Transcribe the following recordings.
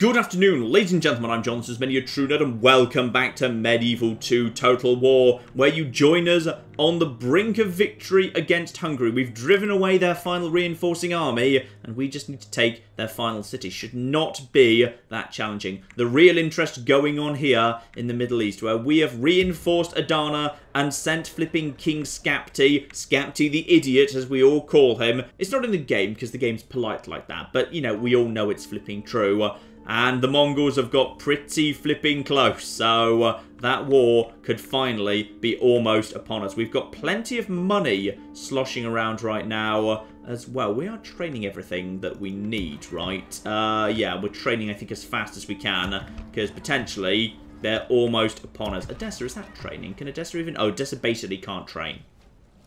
Good afternoon, ladies and gentlemen, I'm John, this is Many a True Nerd, and welcome back to Medieval 2 Total War, where you join us on the brink of victory against Hungary. We've driven away their final reinforcing army, and we just need to take their final city. Should not be that challenging. The real interest going on here in the Middle East, where we have reinforced Adana and sent flipping King Skapti, Skapti the idiot, as we all call him. It's not in the game, because the game's polite like that, but, you know, we all know it's flipping true. And the Mongols have got pretty flipping close, so that war could finally be almost upon us. We've got plenty of money sloshing around right now as well. We are training everything that we need, right? Yeah, we're training, I think, as fast as we can, because potentially they're almost upon us. Odessa, is that training? Can Odessa even... Oh, Odessa basically can't train.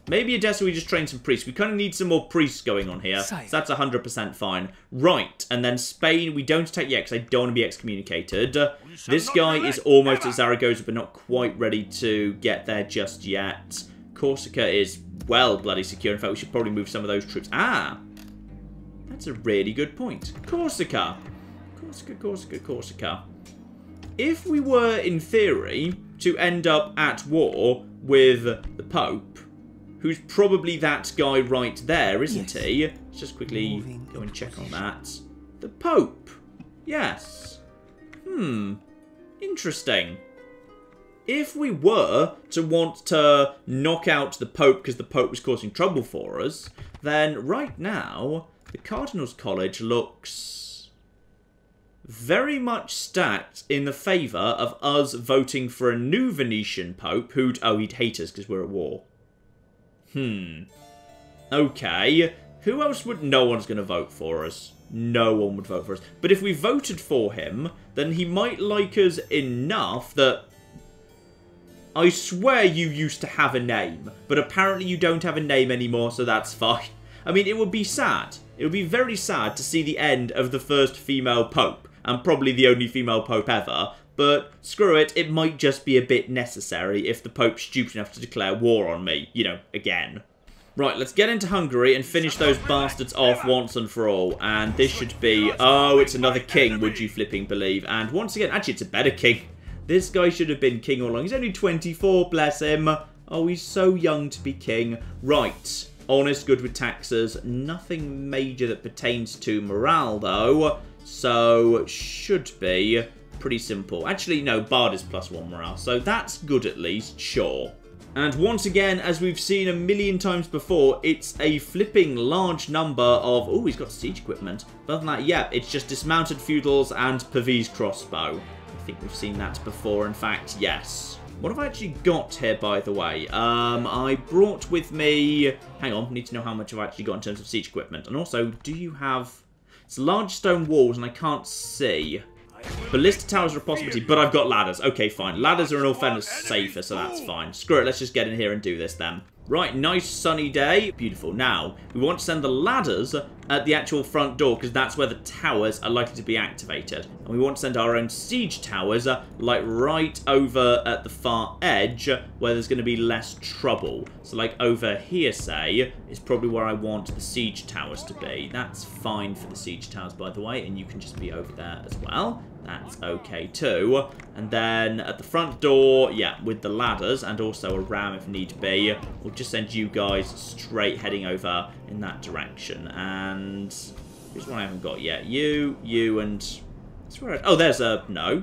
Maybe Odessa, we just train some priests. We kind of need some more priests going on here. So that's 100% fine. Right, and then Spain, we don't attack yet because I don't want to be excommunicated. This guy is almost at Zaragoza, but not quite ready to get there just yet. Corsica is well bloody secure. In fact, we should probably move some of those troops. Ah! That's a really good point. Corsica. Corsica. If we were, in theory, to end up at war with the Pope, who's probably that guy right there, isn't he? Let's just quickly go and check on that. The Pope. Yes. Interesting. If we were to want to knock out the Pope because the Pope was causing trouble for us, then right now, the Cardinals College looks very much stacked in the favour of us voting for a new Venetian Pope who'd... Oh, he'd hate us because we're at war. Okay. Who else would... No one's going to vote for us. No one would vote for us. But if we voted for him, then he might like us enough that... I swear you used to have a name, but apparently you don't have a name anymore, so that's fine. I mean, it would be sad. It would be very sad to see the end of the first female pope, and probably the only female pope ever. But screw it, it might just be a bit necessary if the Pope's stupid enough to declare war on me, you know, again. Right, let's get into Hungary and finish those bastards off once and for all. And this should be... Oh, it's another king, would you flipping believe. And once again, actually, it's a better king. This guy should have been king all along. He's only 24, bless him. Oh, he's so young to be king. Right, honest, good with taxes. Nothing major that pertains to morale, though. So, should be... pretty simple. Actually, no, Bard is +1 morale, so that's good at least, sure. And once again, as we've seen a million times before, it's a flipping large number of... Oh, he's got siege equipment. But other than that, yeah, it's just dismounted feudals and Pavese crossbow. I think we've seen that before, in fact, yes. What have I actually got here, by the way? I brought with me... Hang on, need to know how much I've actually got in terms of siege equipment. And also, do you have... It's large stone walls, and I can't see... Ballista towers are a possibility, but I've got ladders. Okay, fine. Ladders are in all fairness safer, so that's fine. Screw it, let's just get in here and do this then. Right, nice sunny day. Beautiful. Now, we want to send the ladders at the actual front door, because that's where the towers are likely to be activated. And we want to send our own siege towers, like, right over at the far edge, where there's going to be less trouble. So, like, over here, say, is probably where I want the siege towers to be. That's fine for the siege towers, by the way, and you can just be over there as well. That's okay too. And then at the front door, yeah, with the ladders and also a ram if need be, we'll just send you guys straight heading over in that direction. And here's one I haven't got yet. You, and... Oh, there's a... No.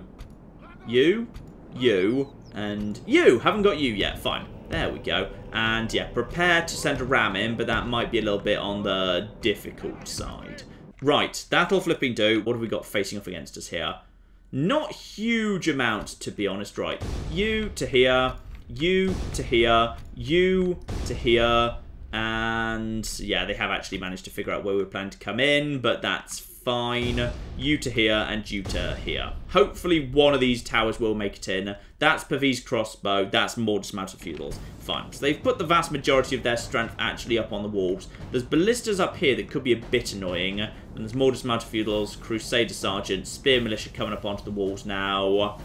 You, and you. Haven't got you yet. Fine. There we go. And yeah, prepare to send a ram in, but that might be a little bit on the difficult side. Right, that'll flipping do. What have we got facing off against us here? Not huge amount, to be honest. Right, you to here, you to here, you to here, and yeah, they have actually managed to figure out where we're planning to come in, but that's fine. You to here and you to here. Hopefully one of these towers will make it in. That's Pavese crossbow. That's more dismounted feudals. Fine. So they've put the vast majority of their strength actually up on the walls. There's ballistas up here that could be a bit annoying. And there's more dismounted feudals, crusader sergeants, spear militia coming up onto the walls now.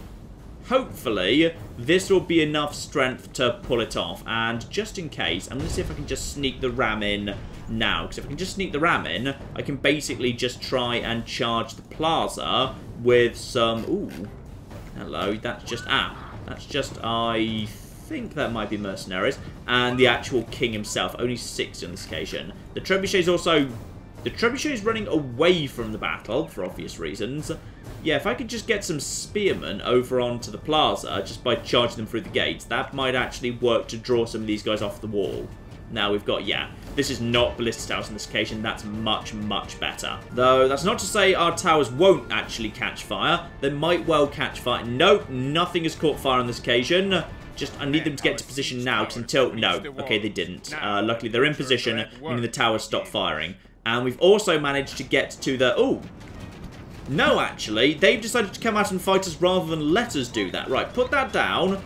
Hopefully, this will be enough strength to pull it off. And just in case, I'm going to see if I can just sneak the ram in now. Because if I can just sneak the ram in, I can basically just try and charge the plaza with some... Ooh. Hello. That's just... That's just... I think that might be mercenaries. And the actual king himself. Only 6 on this occasion. The trebuchet is also... The trebuchet is running away from the battle, for obvious reasons. Yeah, if I could just get some spearmen over onto the plaza, just by charging them through the gates, that might actually work to draw some of these guys off the wall. Now we've got, yeah, this is not ballista towers on this occasion. That's much, much better. Though, that's not to say our towers won't actually catch fire. They might well catch fire. Nope, nothing has caught fire on this occasion. Just, I need them to get to position now until... No, okay, they didn't. Luckily, they're in position, meaning the towers stopped firing. And we've also managed to get to the... Ooh. No, actually. They've decided to come out and fight us rather than let us do that. Right, put that down.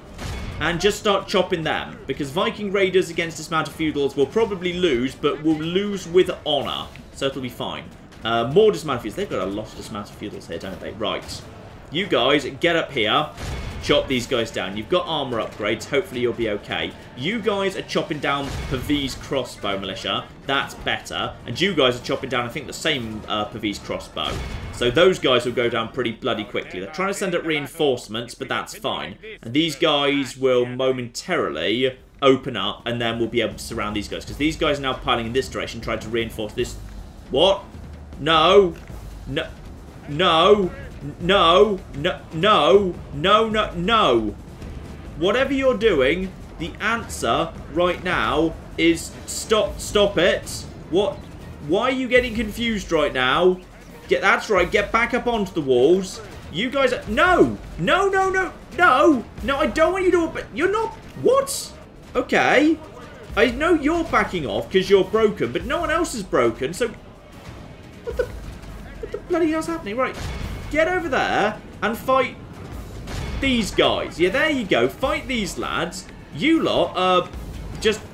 And just start chopping them. Because Viking raiders against dismounted feudals will probably lose, but will lose with honour. So it'll be fine. More dismounted feudals. They've got a lot of dismounted feudals here, don't they? Right. You guys, get up here. Chop these guys down. You've got armor upgrades. Hopefully you'll be okay. You guys are chopping down Pavese crossbow militia. That's better. And you guys are chopping down, I think, the same Pavese crossbow. So those guys will go down pretty bloody quickly. They're trying to send up reinforcements, but that's fine. And these guys will momentarily open up, and then we'll be able to surround these guys. Because these guys are now piling in this direction, trying to reinforce this... What? No. No. No. No, no, no, no, no, no. Whatever you're doing, the answer right now is stop it. What? Why are you getting confused right now? That's right, get back up onto the walls. You guys are... No, no, no, no, no, no, I don't want you to... You're not... What? Okay. I know you're backing off because you're broken, but no one else is broken, so... What the bloody hell's happening? Right. Get over there and fight these guys. Yeah, there you go. Fight these lads. You lot,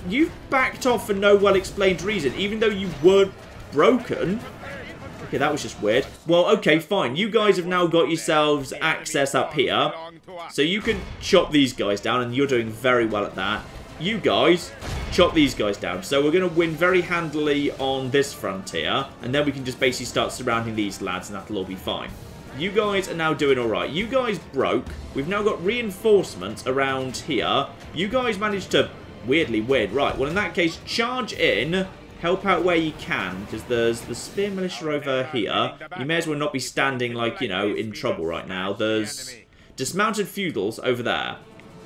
you've backed off for no well-explained reason, even though you weren't broken. Okay, that was just weird. Well, okay, fine. You guys have now got yourselves access up here, so you can chop these guys down, and you're doing very well at that. You guys, chop these guys down. So we're going to win very handily on this frontier, and then we can just basically start surrounding these lads, and that'll all be fine. You guys are now doing alright. You guys broke. We've now got reinforcements around here. You guys managed to... Weirdly weird. Right, well in that case, charge in. Help out where you can, because there's the spear militia over here. You may as well not be standing like, you know, in trouble right now. There's dismounted feudals over there.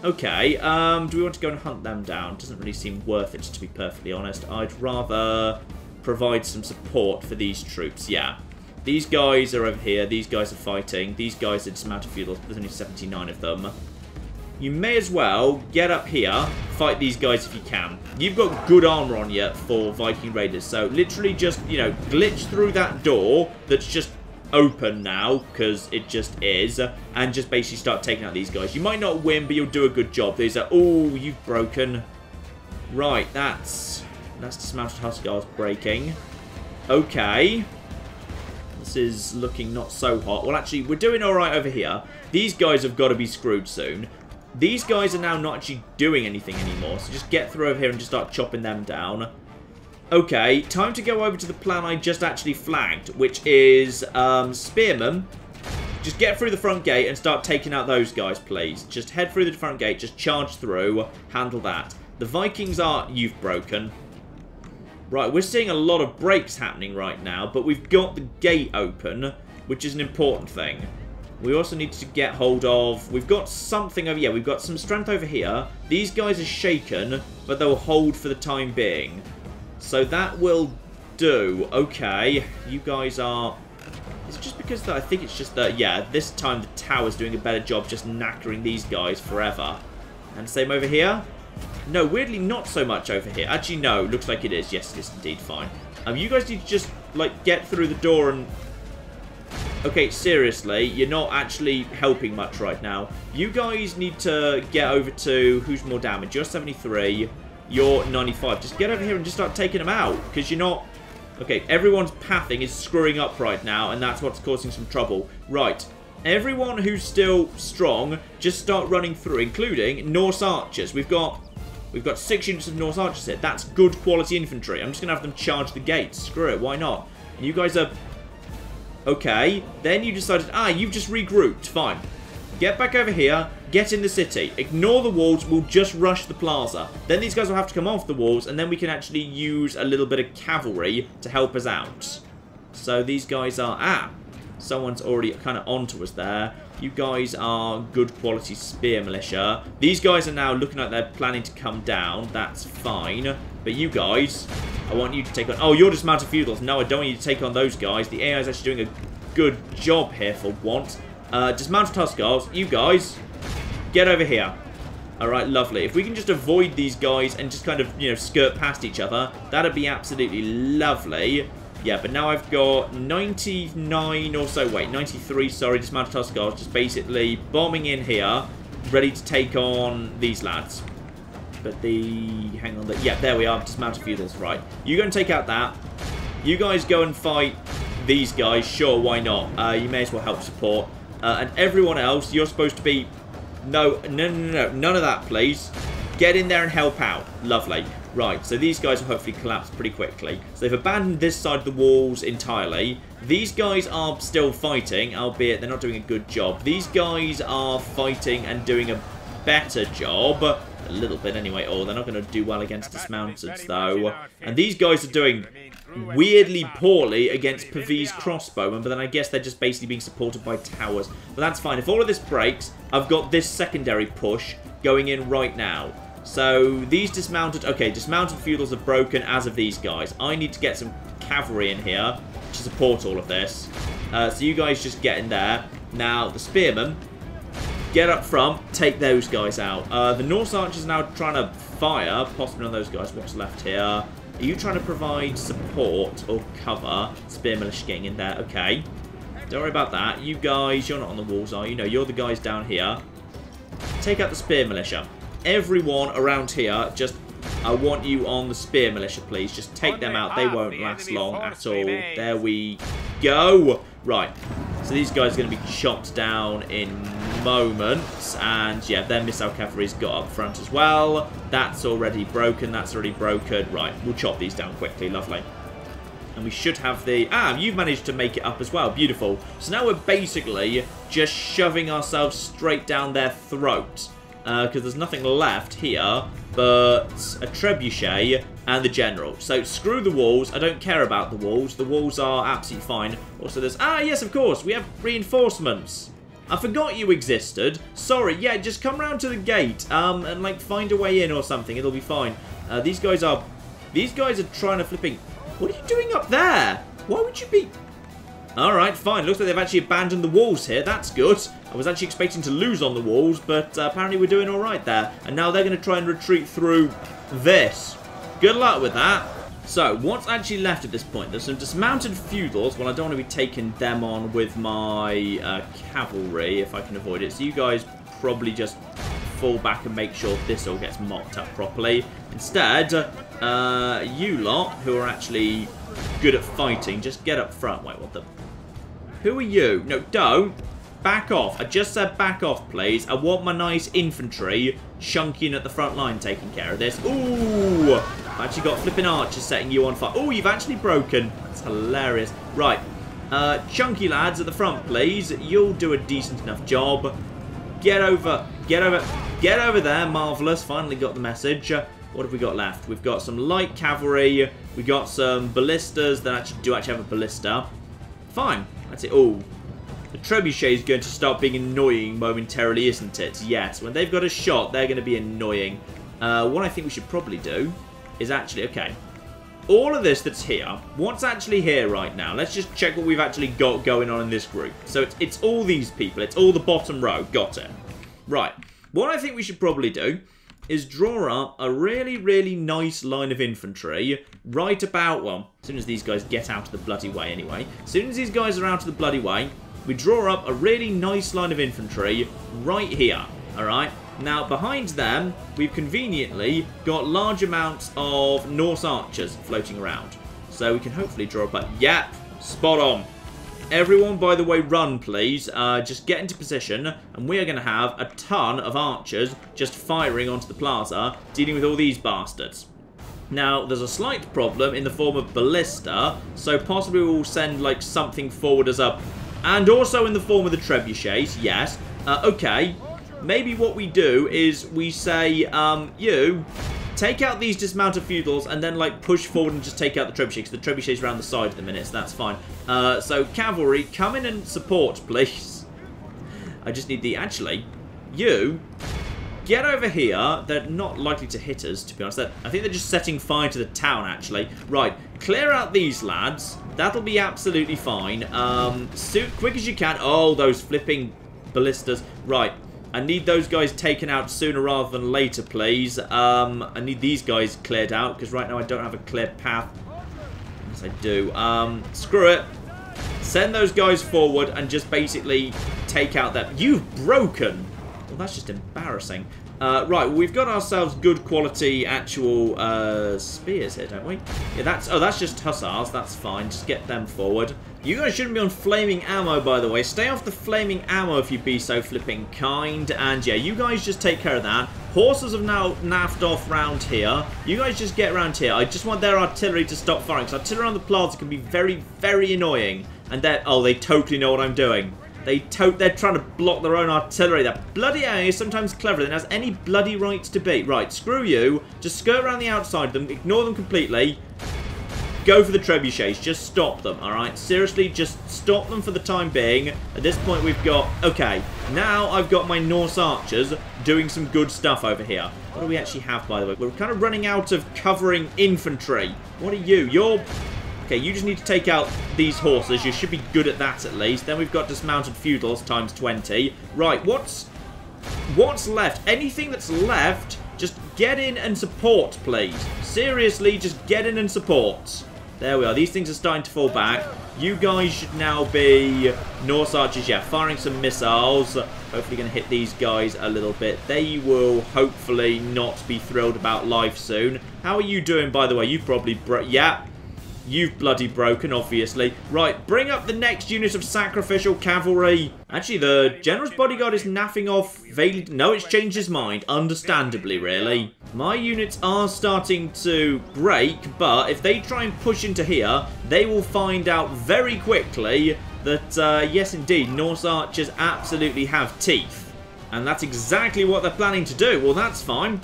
Okay, do we want to go and hunt them down? Doesn't really seem worth it, to be perfectly honest. I'd rather provide some support for these troops, yeah. These guys are over here. These guys are fighting. These guys are dismounted feudals. There's only 79 of them. You may as well get up here, fight these guys if you can. You've got good armor on you for Viking raiders. So literally just, you know, glitch through that door that's just open now, because it just is, and just basically start taking out these guys. You might not win, but you'll do a good job. These are... Oh, you've broken. Right, that's dismounted Huskars breaking. Okay. This is looking not so hot. Well, actually, we're doing alright over here. These guys have got to be screwed soon. These guys are now not actually doing anything anymore, so just get through over here and just start chopping them down. Okay, time to go over to the plan I just actually flagged, which is spearmen. Just get through the front gate and start taking out those guys, please. Just head through the front gate, just charge through, handle that. The Vikings are... You've broken. Right, we're seeing a lot of breaks happening right now, but we've got the gate open, which is an important thing. We also need to get hold of... We've got something over... Yeah, we've got some strength over here. These guys are shaken, but they'll hold for the time being. So that will do. Okay, you guys are... It's just because I think it's just that... Yeah, this time the tower's doing a better job just knackering these guys forever. And same over here. No, weirdly not so much over here. Actually, no, looks like it is. Yes, it is indeed fine. You guys need to just, like, get through the door and... Okay, seriously, you're not actually helping much right now. You guys need to get over to... Who's more damage? You're 73. You're 95. Just get over here and just start taking them out, because you're not... Okay, everyone's pathing is screwing up right now, and that's what's causing some trouble. Right. Everyone who's still strong, just start running through, including Norse archers. We've got 6 units of Norse archers here. That's good quality infantry. I'm just going to have them charge the gates. Screw it, why not? And you guys are... Okay, then you decided, you've just regrouped. Fine. Get back over here. Get in the city. Ignore the walls. We'll just rush the plaza. Then these guys will have to come off the walls, and then we can actually use a little bit of cavalry to help us out. So these guys are... someone's already kind of onto us there. You guys are good quality spear militia. These guys are now looking like they're planning to come down. That's fine. But you guys, I want you to take on... Oh, you're dismounted feudals. No, I don't want you to take on those guys. The AI is actually doing a good job here for once. Dismounted Huskars, you guys, get over here. Alright, lovely. If we can just avoid these guys and just kind of, you know, skirt past each other, that'd be absolutely lovely. Yeah, but now I've got 99 or so, 93, sorry, dismounted Huskars, just basically bombing in here, ready to take on these lads. But hang on, yeah, there we are, dismounted feudals, right. You go and take out that. You guys go and fight these guys, sure, why not? You may as well help support. And everyone else, you're supposed to be... No, none of that, please. Get in there and help out. Lovely. Right, so these guys will hopefully collapse pretty quickly. So they've abandoned this side of the walls entirely. These guys are still fighting, albeit they're not doing a good job. These guys are fighting and doing a better job. A little bit anyway. Oh, they're not going to do well against dismounted, though. And these guys are doing weirdly poorly against Pavi's crossbowmen, but then I guess they're just basically being supported by towers. But that's fine. If all of this breaks, I've got this secondary push going in right now. So these dismounted... Okay, dismounted feudals are broken as of these guys. I need to get some cavalry in here to support all of this. So you guys just get in there. Now, the spearmen, get up front, take those guys out. The Norse archers are now trying to fire, possibly on those guys. What's left here? Are you trying to provide support or cover? Spear militia getting in there. Okay. Don't worry about that. You guys, you're not on the walls, are you? No, you're the guys down here. Take out the spear militia. Everyone around here, just... I want you on the spear militia, please. Just take them out. They won't last long at all. There we go. Right. So these guys are going to be chopped down in moments. And, yeah, their missile cavalry's got up front as well. That's already broken. That's already broken. Right. We'll chop these down quickly. Lovely. And we should have the... you've managed to make it up as well. Beautiful. So now we're basically just shoving ourselves straight down their throat. Because there's nothing left here but a trebuchet and the general. So screw the walls. I don't care about the walls. The walls are absolutely fine. Also there's... yes, of course. We have reinforcements. I forgot you existed. Sorry. Yeah, just come round to the gate and, like, find a way in or something. It'll be fine. These guys are trying to flipping... What are you doing up there? Why would you be... Alright, fine. Looks like they've actually abandoned the walls here. That's good. I was actually expecting to lose on the walls, but apparently we're doing alright there. And now they're going to try and retreat through this. Good luck with that. So, what's actually left at this point? There's some dismounted feudals. Well, I don't want to be taking them on with my cavalry, if I can avoid it. So you guys probably just fall back and make sure this all gets mocked up properly. Instead, you lot, who are actually good at fighting, just get up front. Wait, what the... Who are you? No, don't. Back off. I just said back off, please. I want my nice infantry chunking at the front line taking care of this. Ooh! I've actually got flipping archers setting you on fire. Ooh, you've actually broken. That's hilarious. Right. Chunky lads at the front, please. You'll do a decent enough job. Get over. Get over. Get over there. Marvellous. Finally got the message. What have we got left? We've got some light cavalry. We got some ballistas that actually have a ballista. Fine. That's it. Oh, the trebuchet is going to start being annoying momentarily, isn't it? Yes. When they've got a shot, they're going to be annoying. What I think we should probably do is actually... Okay. All of this that's here, what's actually here right now? Let's just check what we've actually got going on in this group. So it's all these people. It's all the bottom row. Got it. Right. What I think we should probably do is draw up a really, really nice line of infantry right about, well, as soon as these guys get out of the bloody way anyway. As soon as these guys are out of the bloody way, we draw up a really nice line of infantry right here, alright? Now, behind them, we've conveniently got large amounts of Norse archers floating around. So we can hopefully draw up a... Yep, spot on. Everyone, by the way, run, please. Just get into position, and we are going to have a ton of archers just firing onto the plaza, dealing with all these bastards. Now, there's a slight problem in the form of ballista, so possibly we'll send, like, something forward as a... And also in the form of the trebuchets, yes. Okay, maybe what we do is we say, you... take out these dismounted feudals and then, like, push forward and just take out the trebuchets, because the trebuchets are around the side at the minute, so that's fine. So, cavalry, come in and support, please. I just need the... Actually, you... get over here. They're not likely to hit us, to be honest. I think they're just setting fire to the town, actually. Right, clear out these lads. That'll be absolutely fine. Quick as you can. Oh, those flipping ballistas. Right, I need those guys taken out sooner rather than later, please. I need these guys cleared out, because right now I don't have a clear path. Yes, I do. Screw it. Send those guys forward and just basically take out that... You've broken... Well, that's just embarrassing. Right, well, we've got ourselves good quality actual spears here, don't we? Yeah, that's... Oh, that's just hussars. That's fine. Just get them forward. You guys shouldn't be on flaming ammo, by the way. Stay off the flaming ammo if you'd be so flipping kind. And, yeah, you guys just take care of that. Horses have now naffed off round here. You guys just get around here. I just want their artillery to stop firing, because artillery on the plaza can be very, very annoying. And they're... Oh, they totally know what I'm doing. They're trying to block their own artillery. That bloody AI is sometimes cleverer than it has any bloody right to be. Right, screw you. Just skirt around the outside of them. Ignore them completely. Go for the trebuchets. Just stop them, alright? Seriously, just stop them for the time being. At this point, we've got... Okay, now I've got my Norse archers doing some good stuff over here. What do we actually have, by the way? We're kind of running out of covering infantry. What are you? You're... Okay, you just need to take out these horses. You should be good at that, at least. Then we've got dismounted feudals times 20. Right, what's left? Anything that's left, just get in and support, please. Seriously, just get in and support. There we are. These things are starting to fall back. You guys should now be Norse archers, yeah, firing some missiles. Hopefully going to hit these guys a little bit. They will hopefully not be thrilled about life soon. How are you doing, by the way? You've probably... Yeah. You've bloody broken, obviously. Right, bring up the next unit of sacrificial cavalry. Actually, the general's bodyguard is naffing off vaguely. No, it's changed his mind. Understandably, really. My units are starting to break, but if they try and push into here, they will find out very quickly that, yes, indeed, Norse archers absolutely have teeth. And that's exactly what they're planning to do. Well, that's fine.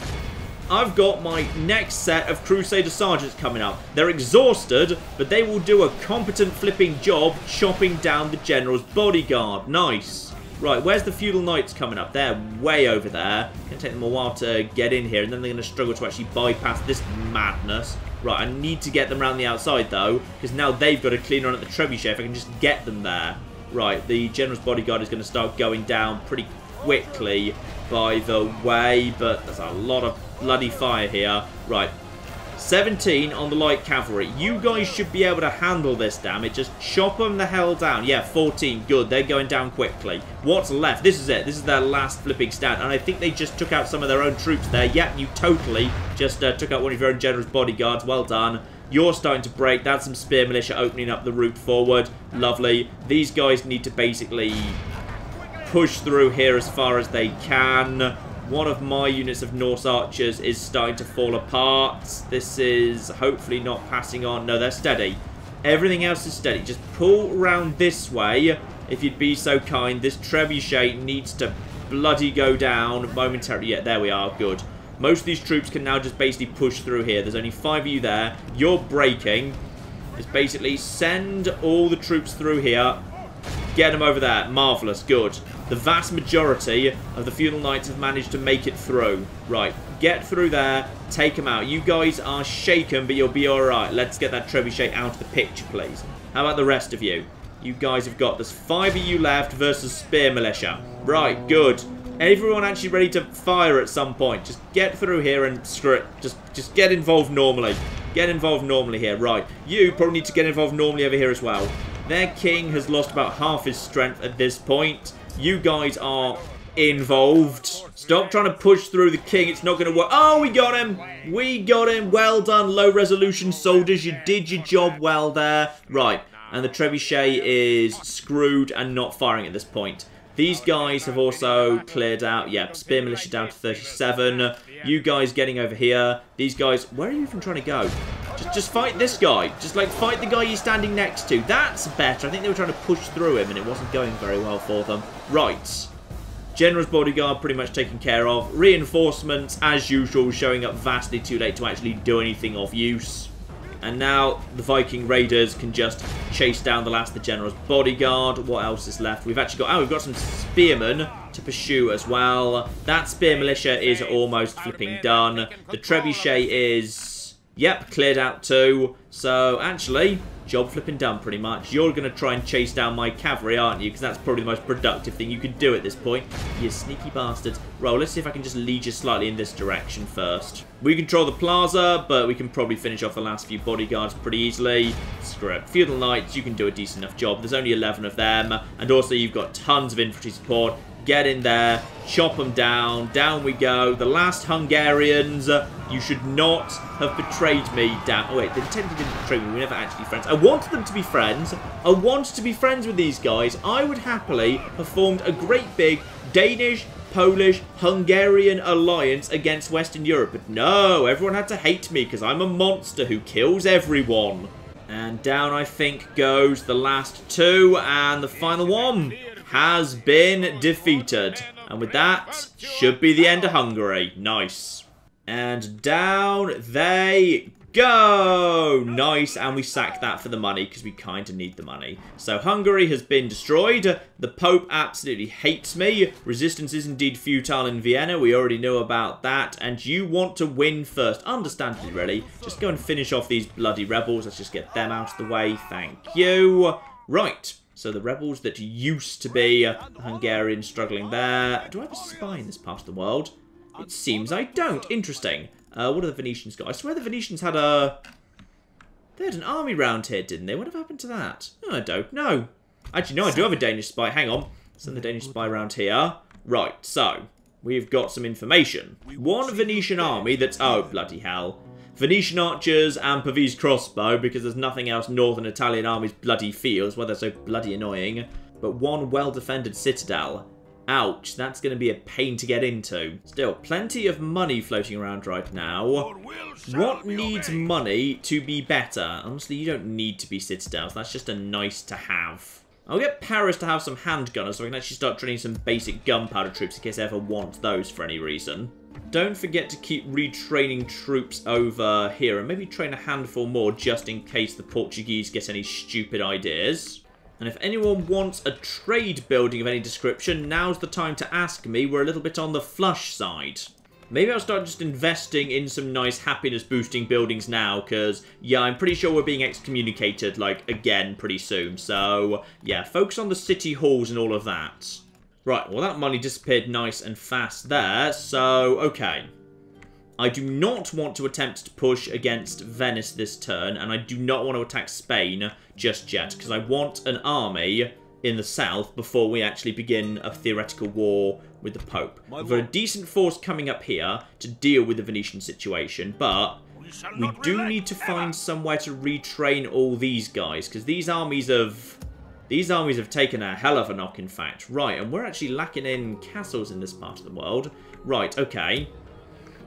I've got my next set of Crusader Sergeants coming up. They're exhausted, but they will do a competent flipping job chopping down the General's bodyguard. Nice. Right, where's the Feudal Knights coming up? They're way over there. It's going to take them a while to get in here, and then they're going to struggle to actually bypass this madness. Right, I need to get them around the outside, though, because now they've got to clean on at the trebuchet if I can just get them there. Right, the General's bodyguard is going to start going down pretty quickly, by the way, but there's a lot of bloody fire here. Right, 17 on the light cavalry. You guys should be able to handle this damage. Just chop them the hell down. Yeah, 14. Good. They're going down quickly. What's left? This is it. This is their last flipping stand. And I think they just took out some of their own troops there. Yep, you totally just took out one of your own general's bodyguards. Well done. You're starting to break. That's some spear militia opening up the route forward. Lovely. These guys need to basically push through here as far as they can. One of my units of Norse archers is starting to fall apart. This is hopefully not passing on. No, they're steady. Everything else is steady. Just pull round this way, if you'd be so kind. This trebuchet needs to bloody go down momentarily. Yeah, there we are. Good. Most of these troops can now just basically push through here. There's only 5 of you there. You're breaking. Just basically send all the troops through here. Get them over there. Marvellous. Good. The vast majority of the Feudal Knights have managed to make it through. Right. Get through there. Take them out. You guys are shaken, but you'll be alright. Let's get that trebuchet out of the picture, please. How about the rest of you? You guys have got... There's 5 of you left versus spear militia. Right. Good. Everyone actually ready to fire at some point. Just get through here and screw it. Just get involved normally. Get involved normally here. Right. You probably need to get involved normally over here as well. Their king has lost about half his strength at this point. You guys are involved. Stop trying to push through the king. It's not going to work. Oh, we got him. We got him. Well done, low-resolution soldiers. You did your job well there. Right. And the trebuchet is screwed and not firing at this point. These guys have also cleared out. Yep, Spear Militia down to 37. You guys getting over here. These guys, where are you even trying to go? Just fight this guy. Just, like, fight the guy you're standing next to. That's better. I think they were trying to push through him, and it wasn't going very well for them. Right. General's bodyguard pretty much taken care of. Reinforcements, as usual, showing up vastly too late to actually do anything of use. And now the Viking Raiders can just chase down the last of the General's bodyguard. What else is left? We've actually got... Oh, we've got some spearmen to pursue as well. That spear militia is almost flipping done. The trebuchet is... Yep, cleared out too. So, actually, job flipping done pretty much. You're going to try and chase down my cavalry, aren't you? Because that's probably the most productive thing you could do at this point. You sneaky bastards. Right, let's see if I can just lead you slightly in this direction first. We control the plaza, but we can probably finish off the last few bodyguards pretty easily. Screw it. Feudal Knights, you can do a decent enough job. There's only 11 of them. And also, you've got tons of infantry support. Get in there, chop them down, down we go. The last Hungarians, you should not have betrayed me. Damn, oh wait, they technically didn't betray me, we were never actually friends. I wanted them to be friends. I wanted to be friends with these guys. I would happily have formed a great big Danish, Polish, Hungarian alliance against Western Europe. But no, everyone had to hate me because I'm a monster who kills everyone. And down, I think, goes the last two, and the final one has been defeated. And with that, should be the end of Hungary. Nice. And down they go. Nice. And we sack that for the money because we kind of need the money. So Hungary has been destroyed. The Pope absolutely hates me. Resistance is indeed futile in Vienna. We already know about that. And you want to win first. Understandably, really. Just go and finish off these bloody rebels. Let's just get them out of the way. Thank you. Right. So the rebels that used to be Hungarian struggling there. Do I have a spy in this part of the world? It seems I don't. Interesting. What have the Venetians got? I swear the Venetians had a... They had an army round here, didn't they? What happened to that? No, I don't know. Actually, no, I do have a Danish spy. Hang on. Send the Danish spy round here. Right, so we've got some information. One Venetian army that's... Oh, bloody hell. Venetian archers and Pavese crossbow, because there's nothing else Northern Italian army's bloody feels, why they're so bloody annoying. But one well-defended citadel. Ouch, that's going to be a pain to get into. Still, plenty of money floating around right now. What needs money to be better? Honestly, you don't need to be citadels. That's just a nice to have. I'll get Paris to have some handgunners so I can actually start training some basic gunpowder troops in case I ever want those for any reason. Don't forget to keep retraining troops over here and maybe train a handful more just in case the Portuguese get any stupid ideas. And if anyone wants a trade building of any description, now's the time to ask me. We're a little bit on the flush side. Maybe I'll start just investing in some nice happiness-boosting buildings now, because, yeah, I'm pretty sure we're being excommunicated, like, again pretty soon. So, yeah, focus on the city halls and all of that. Right, well, that money disappeared nice and fast there, so, okay. I do not want to attempt to push against Venice this turn, and I do not want to attack Spain just yet, because I want an army in the south before we actually begin a theoretical war with the Pope. We've got a decent force coming up here to deal with the Venetian situation, but we do need to find somewhere to retrain all these guys, because these armies have taken a hell of a knock, in fact. Right, and we're actually lacking in castles in this part of the world. Right, okay.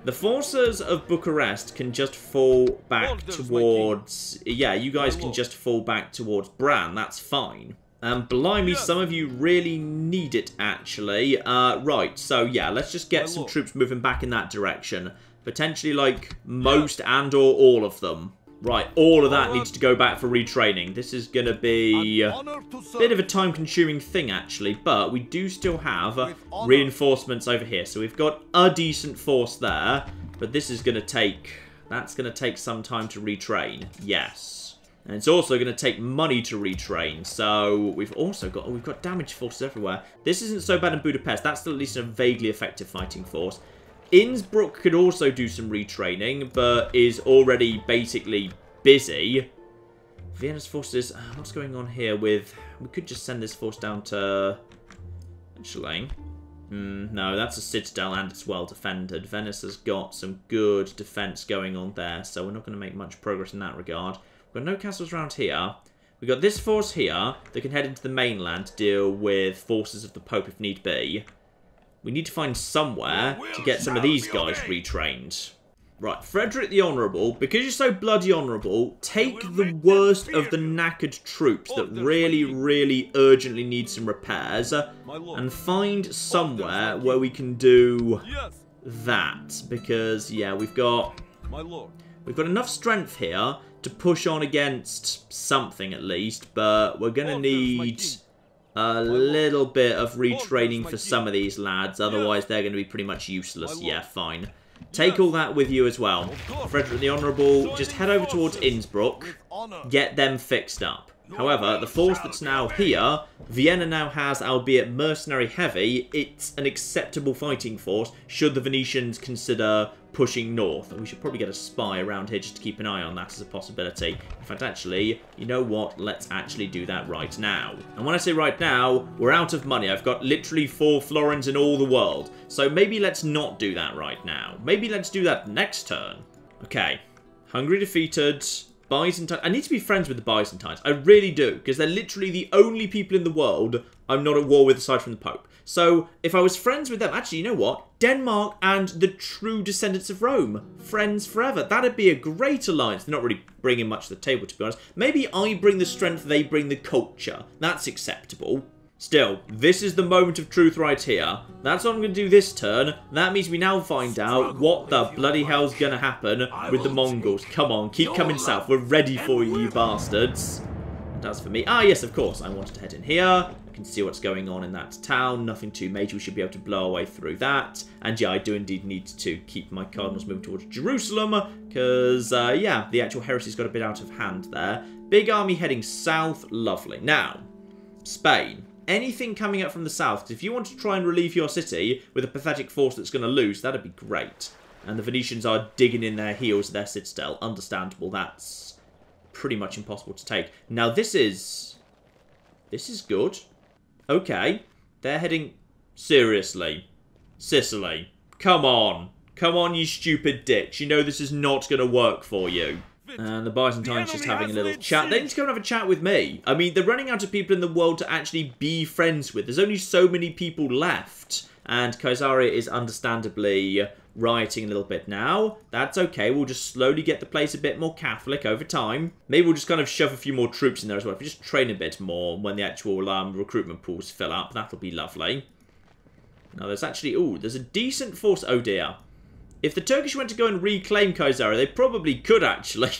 The forces of Bucharest can just fall back towards... Yeah, you guys can just fall back towards Bran. That's fine. Blimey, some of you really need it, actually. Right, so yeah, let's just get some troops moving back in that direction. Potentially, like, most and or all of them. Right, all of that needs to go back for retraining. This is going to be a bit of a time-consuming thing, actually, but we do still have reinforcements over here. So we've got a decent force there, but this is going to take... That's going to take some time to retrain. Yes. And it's also going to take money to retrain. So we've also got... Oh, we've got damaged forces everywhere. This isn't so bad in Budapest. That's still at least a vaguely effective fighting force. Innsbruck could also do some retraining, but is already basically busy. Vienna's forces... what's going on here with... We could just send this force down to... Actually... no, that's a citadel and it's well defended. Venice has got some good defense going on there, so we're not going to make much progress in that regard. We've got no castles around here. We've got this force here that can head into the mainland to deal with forces of the Pope if need be. We need to find somewhere to get some of these guys retrained. Right, Frederick the Honourable, because you're so bloody honourable, take the worst of the knackered troops that really, really urgently need some repairs and find somewhere where we can do that. Because, yeah, we've got enough strength here to push on against something at least, but we're going to need a little bit of retraining for some of these lads, otherwise they're going to be pretty much useless. Yeah, fine. Take all that with you as well. Frederick the Honourable, just head over towards Innsbruck, get them fixed up. However, the force that's now here, Vienna now has, albeit mercenary heavy, it's an acceptable fighting force should the Venetians consider pushing north. And we should probably get a spy around here just to keep an eye on that as a possibility. In fact, actually, you know what? Let's actually do that right now. And when I say right now, we're out of money. I've got literally 4 florins in all the world. So maybe let's not do that right now. Maybe let's do that next turn. Okay. Hungary defeated. Byzantine. I need to be friends with the Byzantines. I really do, because they're literally the only people in the world I'm not at war with aside from the Pope. So, if I was friends with them, actually, you know what? Denmark and the true descendants of Rome. Friends forever. That'd be a great alliance. They're not really bringing much to the table, to be honest. Maybe I bring the strength, they bring the culture. That's acceptable. Still, this is the moment of truth right here. That's what I'm going to do this turn. That means we now find out what the bloody hell's going to happen with the Mongols. Come on, keep coming south. We're ready for you, you bastards. And as for me, yes, of course, I wanted to head in here. I can see what's going on in that town. Nothing too major. We should be able to blow our way through that. And yeah, I do indeed need to keep my cardinals moving towards Jerusalem. Because, yeah, the actual heresy's got a bit out of hand there. Big army heading south. Lovely. Now, Spain. Anything coming up from the south, because if you want to try and relieve your city with a pathetic force that's going to lose, that'd be great. And the Venetians are digging in their heels at their citadel. Understandable. That's pretty much impossible to take. Now, this is good. Okay. They're heading... Seriously. Sicily. Come on. Come on, you stupid dicks. You know this is not going to work for you. And the Byzantines just having a little chat. They need to go and have a chat with me. I mean, they're running out of people in the world to actually be friends with. There's only so many people left. And Caesarea is understandably rioting a little bit now. That's okay. We'll just slowly get the place a bit more Catholic over time. Maybe we'll just kind of shove a few more troops in there as well. If we just train a bit more when the actual recruitment pools fill up, that'll be lovely. Now, there's actually... Ooh, there's a decent force... Oh, dear. If the Turkish went to go and reclaim Caesarea, they probably could, actually.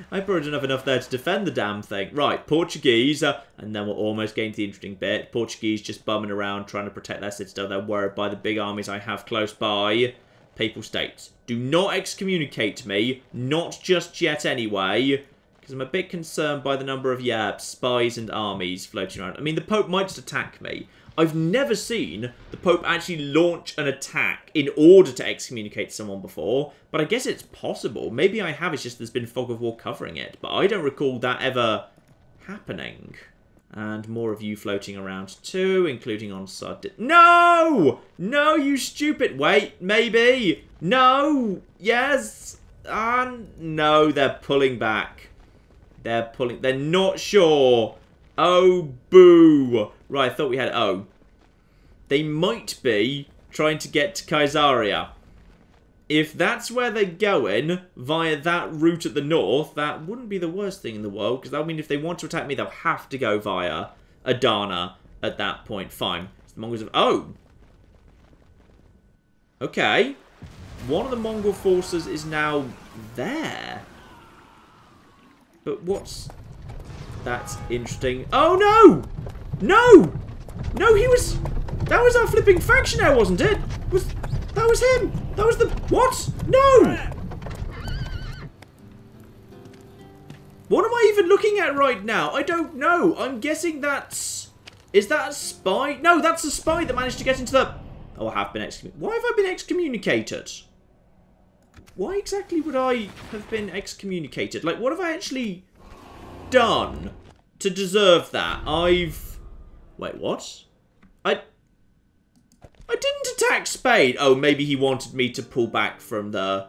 I probably don't have enough there to defend the damn thing. Right, Portuguese, and then we're almost getting to the interesting bit. Portuguese just bumming around, trying to protect their citadel. They're worried by the big armies I have close by. Papal States. Do not excommunicate me. Not just yet, anyway. Because I'm a bit concerned by the number of, spies and armies floating around. I mean, the Pope might just attack me. I've never seen the Pope actually launch an attack in order to excommunicate someone before, but I guess it's possible. Maybe I have, it's just there's been fog of war covering it, but I don't recall that ever happening. And more of you floating around too, including on Sardinia. No! No, you stupid... Wait, maybe. No! Yes! No, they're pulling back. They're not sure. Oh, boo. Right, I thought we had... Oh. They might be trying to get to Caesarea. If that's where they're going, via that route at the north, that wouldn't be the worst thing in the world, because that would mean if they want to attack me, they'll have to go via Adana at that point. Fine. The Mongols have... Oh! Okay. One of the Mongol forces is now there. But what's... That's interesting. Oh, no! No! No, he was... That was our flipping factionaire, wasn't it? That was him! That was the... What? No! What am I even looking at right now? I don't know. I'm guessing that's... Is that a spy? No, that's a spy that managed to get into the... Oh, I have been excommunicated. Why have I been excommunicated? Why exactly would I have been excommunicated? Like, what have I actually... done to deserve that? Wait, what? I didn't attack Spain. Oh, maybe he wanted me to pull back from the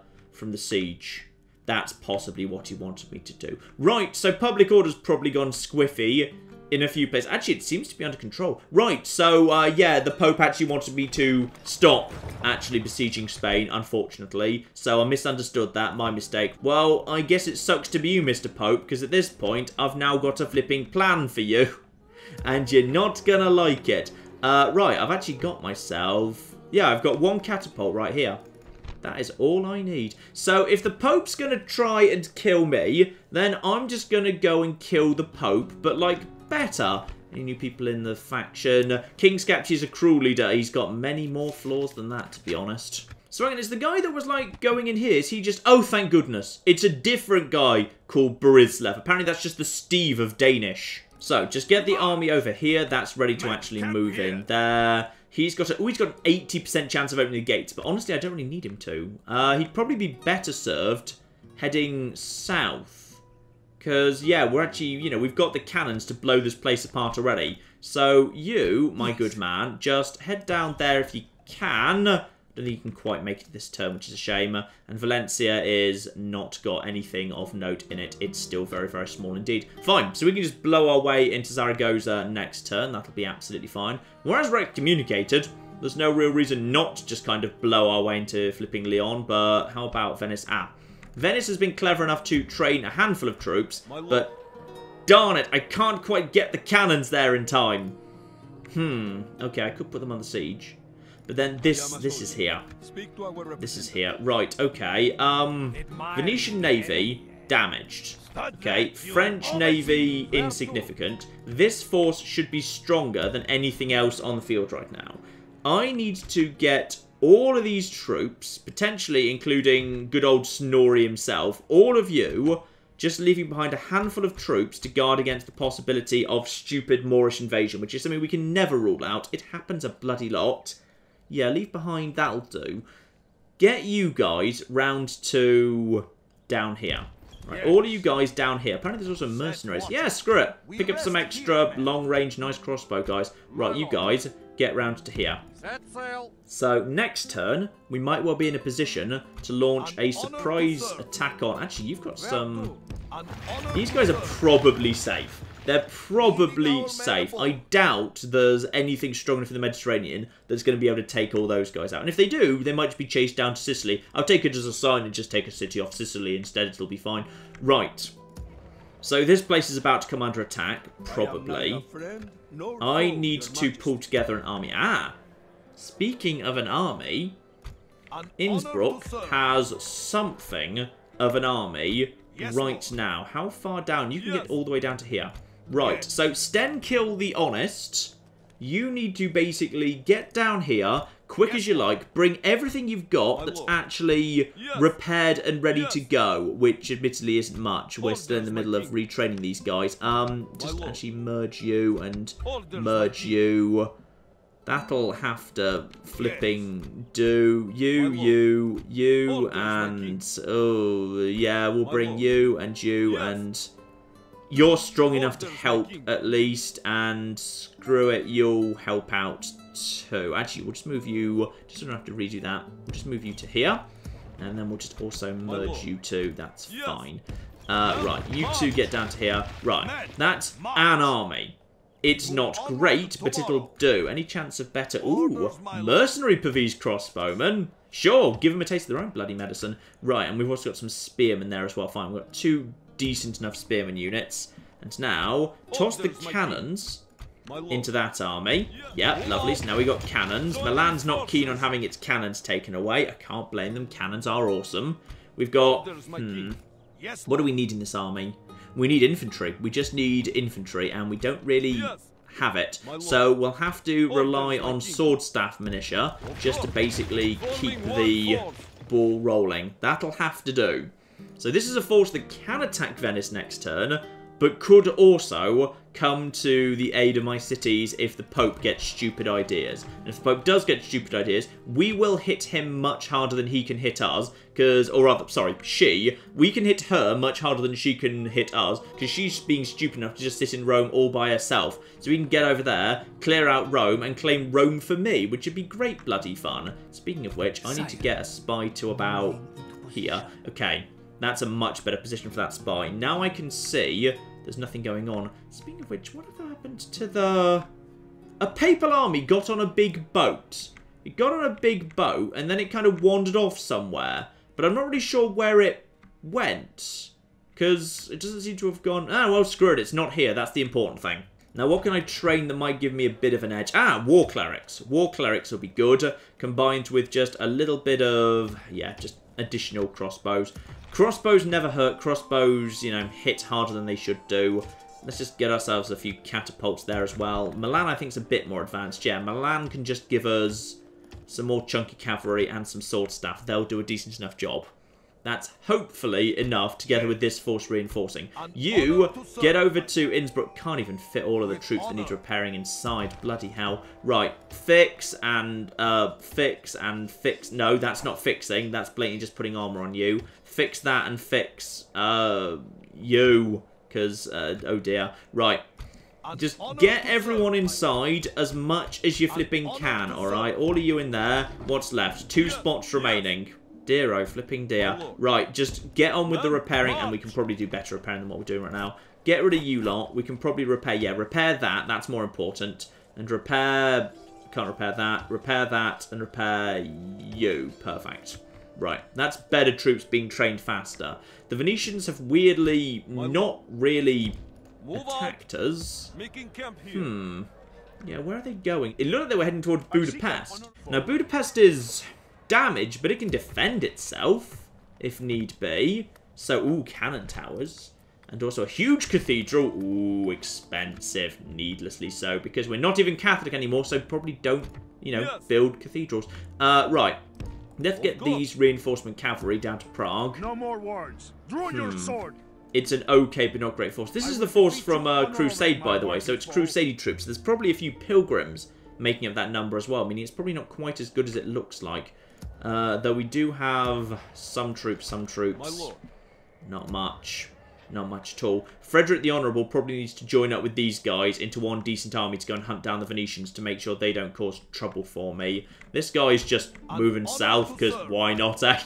siege. that's possibly what he wanted me to do. Right, so public order's probably gone squiffy in a few places. Actually, it seems to be under control. Right, so, yeah, the Pope actually wanted me to stop actually besieging Spain, unfortunately. So I misunderstood that, my mistake. Well, I guess it sucks to be you, Mr. Pope, because at this point, I've now got a flipping plan for you. And you're not gonna like it. Right, I've actually got myself... Yeah, I've got one catapult right here. That is all I need. So if the Pope's going to try and kill me, then I'm just going to go and kill the Pope, but, like, better. Any new people in the faction? King Skapti is a cruel leader. He's got many more flaws than that, to be honest. So, it's the guy that was, like, going in here. Is he just... Oh, thank goodness. It's a different guy called Borislev. Apparently, that's just the Steve of Danish. So, just get the army over here. That's ready to actually move in there. He's got an 80% chance of opening the gates, but honestly, I don't really need him to. He'd probably be better served heading south. Because, yeah, we're actually, you know, we've got the cannons to blow this place apart already. So, you, my good man, just head down there if you can. I don't think you can quite make it this turn, which is a shame. And Valencia is not got anything of note in it. It's still very, very small indeed. Fine, so we can just blow our way into Zaragoza next turn. That'll be absolutely fine. Whereas we're excommunicated, there's no real reason not to just kind of blow our way into flipping Leon. But how about Venice? Venice has been clever enough to train a handful of troops. But darn it, I can't quite get the cannons there in time. Okay, I could put them on the siege. But then this is here. This is here. Right, okay. Venetian Navy, damaged. Okay, French Navy, insignificant. This force should be stronger than anything else on the field right now. I need to get all of these troops, potentially including good old Snorri himself, all of you, just leaving behind a handful of troops to guard against the possibility of stupid Moorish invasion, which is something we can never rule out. It happens a bloody lot. Yeah, leave behind, that'll do. Get you guys round to down here. Right, all of you guys down here. Apparently there's also mercenaries. Yeah, screw it. Pick up some extra long-range nice crossbow, guys. Right, you guys get round to here. So, next turn, we might well be in a position to launch a surprise attack on... Actually, you've got some... These guys are probably safe. They're probably safe. I doubt there's anything strong enough in the Mediterranean that's going to be able to take all those guys out. And if they do, they might just be chased down to Sicily. I'll take it as a sign and just take a city off Sicily instead. It'll be fine. Right. So this place is about to come under attack, probably. I need to pull together an army. Speaking of an army, Innsbruck has something of an army right now. How far down? You can get all the way down to here. Right, so Stenkill the Honest, you need to basically get down here, quick as you like, bring everything you've got that's actually repaired and ready to go, which admittedly isn't much. We're still in the middle of retraining these guys. Just actually merge you and merge you. That'll have to flipping do you, and oh yeah, we'll bring you and you're strong enough to help at least, and screw it, you'll help out too. Actually, we'll just move you, just don't have to redo that, we'll just move you to here, and then we'll just also merge you two, that's fine. Right, you two get down to here. Right, that's an army. It's not great, but it'll do. Any chance of better? Ooh, mercenary Pavese crossbowmen. Sure, give them a taste of their own bloody medicine. Right, and we've also got some spearmen there as well. Fine, we've got 2 decent enough spearmen units. And now, toss the cannons into that army. Yeah, lovely. So now we've got cannons. Milan's not keen on having its cannons taken away. I can't blame them. Cannons are awesome. We've got... what do we need in this army? We need infantry. We just need infantry, and we don't really have it. So we'll have to rely on sword staff militia just to basically keep the ball rolling. That'll have to do. So this is a force that can attack Venice next turn, but could also come to the aid of my cities if the Pope gets stupid ideas. And if the Pope does get stupid ideas, we will hit him much harder than he can hit us, or rather, sorry, we can hit her much harder than she can hit us, because she's being stupid enough to just sit in Rome all by herself. So we can get over there, clear out Rome, and claim Rome for me, which would be great bloody fun. Speaking of which, I need to get a spy to about here. Okay. That's a much better position for that spy. Now I can see there's nothing going on. Speaking of which, what happened to the... A papal army got on a big boat. It got on a big boat, and then it kind of wandered off somewhere. But I'm not really sure where it went. Because it doesn't seem to have gone... Ah, well, screw it. It's not here. That's the important thing. Now, what can I train that might give me a bit of an edge? Ah, War Clerics. War Clerics will be good, combined with just a little bit of... Yeah, just additional crossbows. Crossbows never hurt. Crossbows, you know, hit harder than they should do. Let's just get ourselves a few catapults there as well. Milan, I think, is a bit more advanced. Yeah, Milan can just give us some more chunky cavalry and some sword staff. They'll do a decent enough job. That's hopefully enough together with this force reinforcing. You get over to Innsbruck. Can't even fit all of the troops that need repairing inside. Bloody hell. Right. Fix and fix and fix. No, that's not fixing. That's blatantly just putting armor on you. Fix that and fix you. Because, oh dear. Right. Just get everyone inside as much as you flipping can, alright? All of you in there. What's left? 2 spots remaining. Dear, oh, flipping dear. Right, just get on with the repairing, and we can probably do better repairing than what we're doing right now. Get rid of you lot. We can probably repair, yeah, repair that. That's more important. And repair... Can't repair that, and repair you. Perfect. Right, that's better troops being trained faster. The Venetians have weirdly not really attacked us. Yeah, where are they going? It looked like they were heading towards Budapest. Now, Budapest is... damage, but it can defend itself if need be. So, ooh, cannon towers. And also a huge cathedral. Ooh, expensive. Needlessly so, because we're not even Catholic anymore, so probably don't, you know, build cathedrals. Right. Let's get these reinforcement cavalry down to Prague. No more words. Draw your sword. It's an okay but not great force. This is the force from Crusade, by the way, so it's Crusade troops. There's probably a few pilgrims making up that number as well, meaning it's probably not quite as good as it looks like. Though we do have some troops. Not much. Not much at all. Frederick the Honourable probably needs to join up with these guys into one decent army to go and hunt down the Venetians to make sure they don't cause trouble for me. This guy's just moving south, because why not, eh?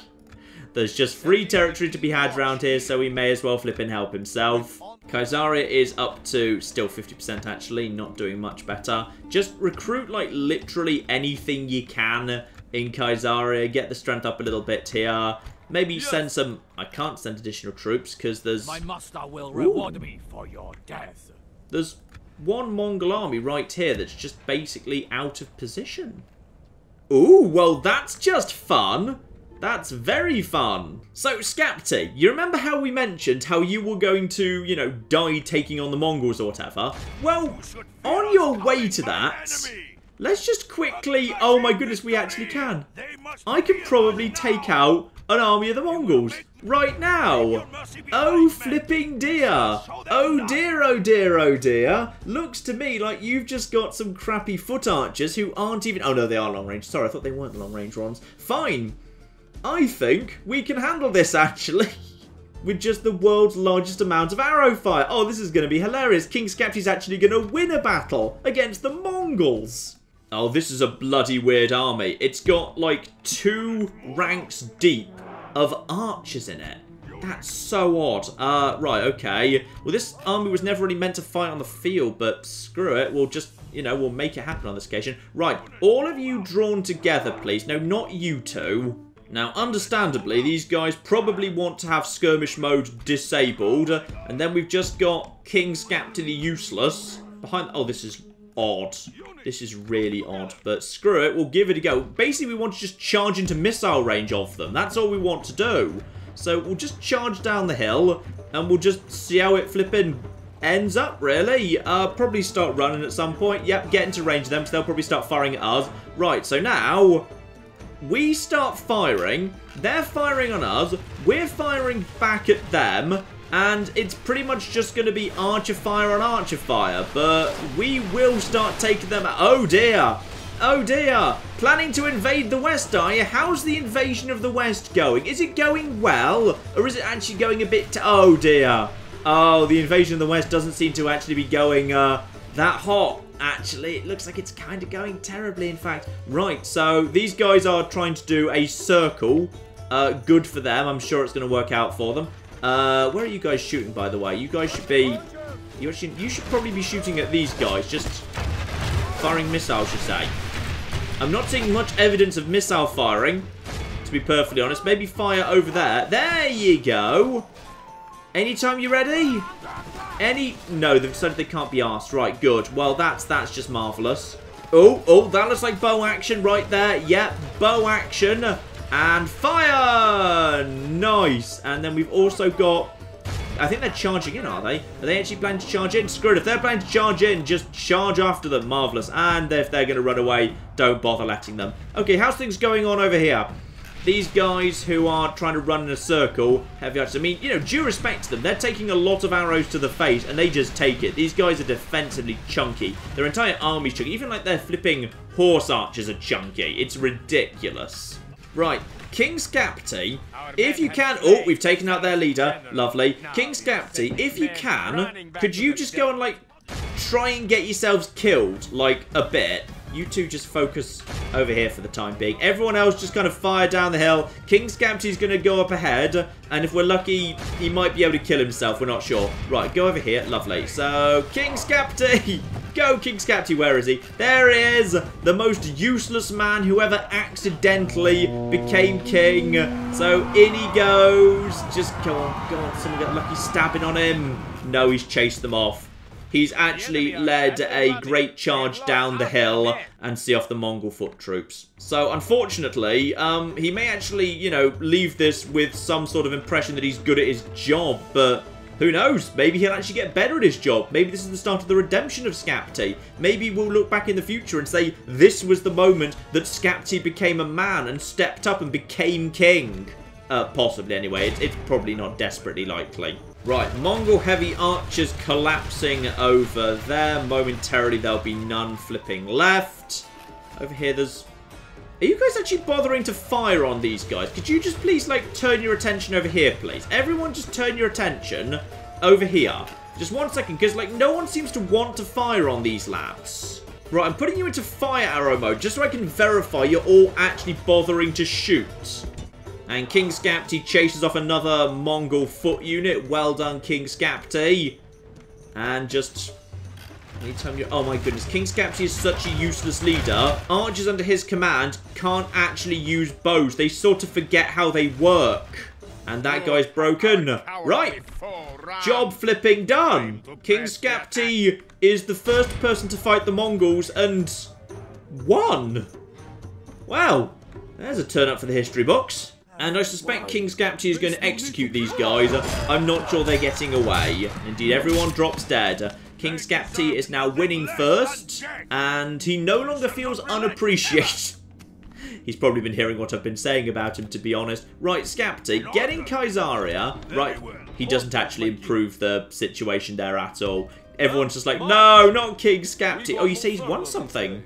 There's just free territory to be had around here, so he may as well flip and help himself. Kaisaria is up to still 50% actually, not doing much better. Just recruit, like, literally anything you can in Kaisaria. Get the strength up a little bit here. Maybe send some... I can't send additional troops because there's... My master will reward me for your death. There's one Mongol army right here that's just basically out of position. Ooh, well that's just fun. That's very fun. So, Skapti, you remember how we mentioned how you were going to, you know, die taking on the Mongols or whatever? Well, on your way to that... Let's just quickly... Oh my goodness, we actually can. I can probably take out an army of the Mongols right now. Oh, flipping dear. Oh dear, oh dear, oh dear. Looks to me like you've just got some crappy foot archers who aren't even... Oh no, they are long range. Sorry, I thought they weren't long range ones. Fine. I think we can handle this, actually. With just the world's largest amount of arrow fire. Oh, this is going to be hilarious. King Skapti's actually going to win a battle against the Mongols. Oh, this is a bloody weird army. It's got, like, 2 ranks deep of archers in it. That's so odd. Right, okay. Well, this army was never really meant to fight on the field, but screw it. We'll just, you know, we'll make it happen on this occasion. Right, all of you drawn together, please. No, not you two. Now, understandably, these guys probably want to have skirmish mode disabled. And then we've just got King Skapti the Useless behind... Oh, this is odd. This is really odd, but screw it, we'll give it a go. Basically, we want to just charge into missile range of them. That's all we want to do. So we'll just charge down the hill, and we'll just see how it flipping ends up, really. Probably start running at some point. Yep, get into range of them, so they'll probably start firing at us. Right, so now... we start firing, they're firing on us, we're firing back at them, and it's pretty much just going to be archer fire on archer fire, but we will start taking them out. Oh dear! Oh dear! Planning to invade the West, are you? How's the invasion of the West going? Is it going well, or is it actually going a bit... Oh dear! Oh, the invasion of the West doesn't seem to actually be going that hot. Actually, it looks like it's kind of going terribly, in fact. Right, so these guys are trying to do a circle Good for them. I'm sure it's going to work out for them. Where are you guys shooting, by the way? You guys should be... You should probably be shooting at these guys. Just firing missiles, should say. I'm not seeing much evidence of missile firing, to be perfectly honest. Maybe fire over there. There you go. Anytime you're ready. No, they've decided they can't be asked. Right, good. Well, that's just marvellous. Oh, that looks like bow action right there. Yep, bow action. And fire! Nice. And then we've also got... I think they're charging in, are they? Are they actually planning to charge in? Screw it. If they're planning to charge in, just charge after them. Marvellous. And if they're going to run away, don't bother letting them. Okay, how's things going on over here? These guys who are trying to run in a circle, heavy archers. I mean, you know, due respect to them, they're taking a lot of arrows to the face, and they just take it. These guys are defensively chunky. Their entire army's chunky. Even like their flipping horse archers are chunky. It's ridiculous. Right, King Skapti, if you can... Oh, we've taken out their leader. Lovely. King Skapti, if you can, could you just go and, like, try and get yourselves killed, like, a bit? You two just focus over here for the time being. Everyone else just kind of fire down the hill. King Skapti's going to go up ahead. And if we're lucky, he might be able to kill himself. We're not sure. Right, go over here. Lovely. So, King Skapti. Go, King Skapti. Where is he? There he is. The most useless man who ever accidentally became king. So, in he goes. Just go on. Someone got lucky stabbing on him. No, he's chased them off. He's actually led a great charge down the hill and see off the Mongol foot troops. So, unfortunately, he may actually, you know, leave this with some sort of impression that he's good at his job, but who knows? Maybe he'll actually get better at his job. Maybe this is the start of the redemption of Skapti. Maybe we'll look back in the future and say this was the moment that Skapti became a man and stepped up and became king. Possibly, anyway. It's probably not desperately likely. Right, Mongol heavy archers collapsing over there. Momentarily, there'll be none flipping left. Over here, there's... Are you guys actually bothering to fire on these guys? Could you just please, like, turn your attention over here, please? Everyone just turn your attention over here. Just 1 second, because, like, no one seems to want to fire on these lads. Right, I'm putting you into fire arrow mode, just so I can verify you're all actually bothering to shoot. And King Skapti chases off another Mongol foot unit. Well done, King Skapti. And just... Anytime you're... Oh my goodness, King Skapti is such a useless leader. Archers under his command can't actually use bows. They sort of forget how they work. And that guy's broken. Right. Job flipping done. King Skapti is the first person to fight the Mongols and won. Wow. There's a turn up for the history books. And I suspect King Skapti is going to execute these guys. I'm not sure they're getting away. Indeed, everyone drops dead. King Skapti is now winning first. And he no longer feels unappreciated. He's probably been hearing what I've been saying about him, to be honest. Right, Skapti, getting Kaisaria. Right, he doesn't actually improve the situation there at all. Everyone's just like, no, not King Skapti. Oh, you say he's won something?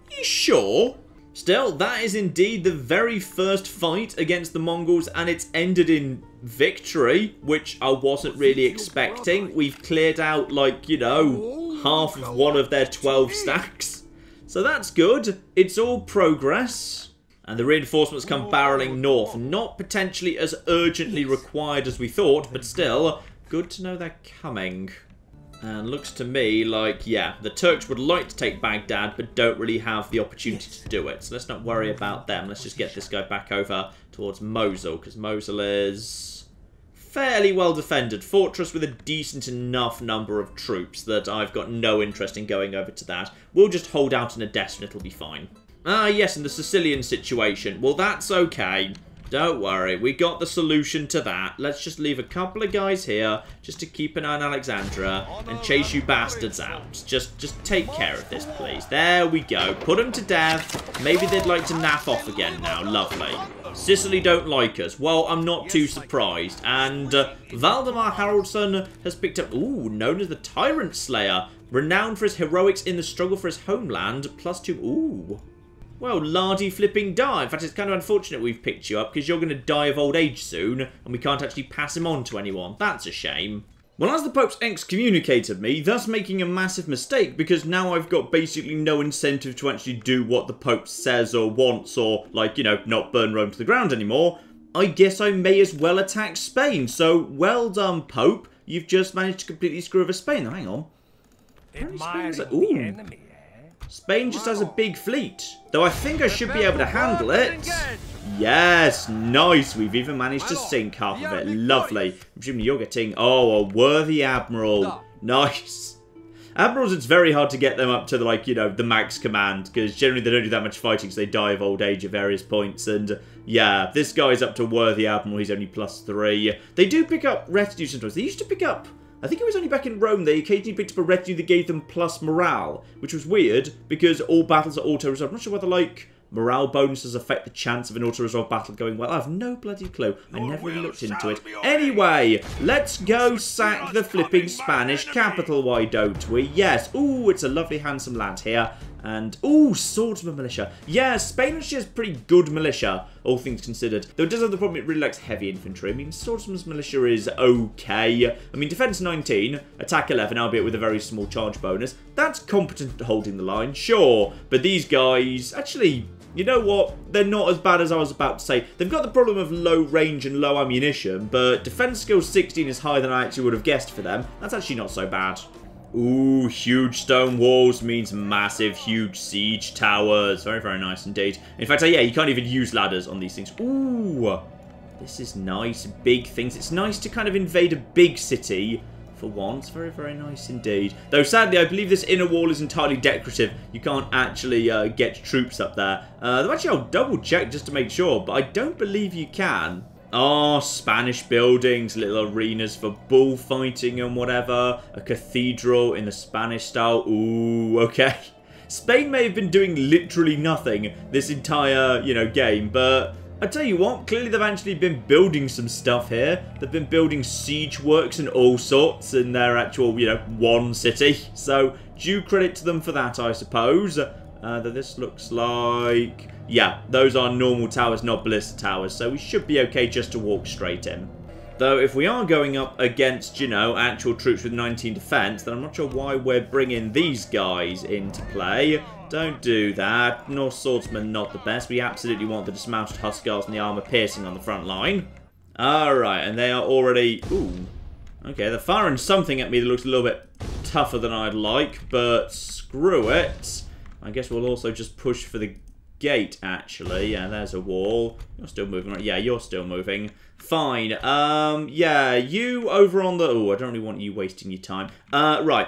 You sure? Still, that is indeed the very first fight against the Mongols, and it's ended in victory, which I wasn't really expecting. We've cleared out, like, you know, half of one of their 12 stacks. So that's good. It's all progress. And the reinforcements come barreling north. Not potentially as urgently required as we thought, but still, good to know they're coming. And looks to me like, yeah, the Turks would like to take Baghdad, but don't really have the opportunity to do it. So let's not worry about them. Let's just get this guy back over towards Mosul, because Mosul is fairly well defended. Fortress with a decent enough number of troops that I've got no interest in going over to that. We'll just hold out in Edessa and it'll be fine. Ah, yes, and the Sicilian situation. Well, that's okay. Don't worry, we got the solution to that. Let's just leave a couple of guys here just to keep an eye on Alexandria and chase you bastards out. Just take care of this, please. There we go. Put them to death. Maybe they'd like to naff off again now. Lovely. Sicily don't like us. Well, I'm not too surprised. And Valdemar Haraldsson has picked up... Ooh, known as the Tyrant Slayer. Renowned for his heroics in the struggle for his homeland. +2... Ooh... Well, lardy flipping die. In fact, it's kind of unfortunate we've picked you up because you're going to die of old age soon and we can't actually pass him on to anyone. That's a shame. Well, as the Pope's excommunicated me, thus making a massive mistake because now I've got basically no incentive to actually do what the Pope says or wants or, like, you know, not burn Rome to the ground anymore. I guess I may as well attack Spain. So, well done, Pope. You've just managed to completely screw over Spain. Now, hang on. Admiring Like, the enemy, eh? Spain just has a big fleet. Though I think I should be able to handle it. Yes, nice. We've even managed to sink half of it. Lovely. I'm presuming you're getting... Oh, a worthy admiral. Nice. Admirals, it's very hard to get them up to, the, like, you know, the max command, because generally they don't do that much fighting, so they die of old age at various points, and, yeah, this guy's up to worthy admiral, he's only +3. They do pick up retinue sometimes. They used to pick up, I think it was only back in Rome, they occasionally picked up a retinue that gave them plus morale, which was weird, because all battles are auto-resolved. I'm not sure whether, like, morale bonuses affect the chance of an auto-resolve battle going well. I have no bloody clue. I never really looked into it. Anyway, let's go sack the flipping Spanish capital, why don't we? Yes. Ooh, it's a lovely, handsome lad here. And, ooh, swordsman militia. Yeah, Spain actually has pretty good militia, all things considered. Though it does have the problem, it really likes heavy infantry. I mean, swordsman's militia is okay. I mean, defense 19, attack 11, albeit with a very small charge bonus. That's competent at holding the line, sure. But these guys, actually... You know what? They're not as bad as I was about to say. They've got the problem of low range and low ammunition, but defense skill 16 is higher than I actually would have guessed for them. That's actually not so bad. Ooh, huge stone walls means massive, huge siege towers. Very, very nice indeed. In fact, yeah, you can't even use ladders on these things. Ooh, this is nice. Big things. It's nice to kind of invade a big city for once. Very, very nice indeed. Though, sadly, I believe this inner wall is entirely decorative. You can't actually get troops up there. Though, actually, I'll double check just to make sure, but I don't believe you can. Oh, Spanish buildings, little arenas for bullfighting and whatever. A cathedral in the Spanish style. Ooh, okay. Spain may have been doing literally nothing this entire, you know, game, but... I tell you what, clearly they've actually been building some stuff here. They've been building siege works and all sorts in their actual, you know, one city. So, due credit to them for that, I suppose. Though this looks like... Yeah, those are normal towers, not ballista towers. So we should be okay just to walk straight in. Though, if we are going up against, you know, actual troops with 19 defense, then I'm not sure why we're bringing these guys into play. Don't do that. Norse swordsmen not the best. We absolutely want the dismounted Hussars and the armor piercing on the front line. Alright, and they are already... Ooh. Okay, they're firing something at me that looks a little bit tougher than I'd like, but screw it. I guess we'll also just push for the gate, actually. Yeah, there's a wall. You're still moving, right? Yeah, you're still moving. Fine. Yeah, you over on the... Oh, I don't really want you wasting your time. Right.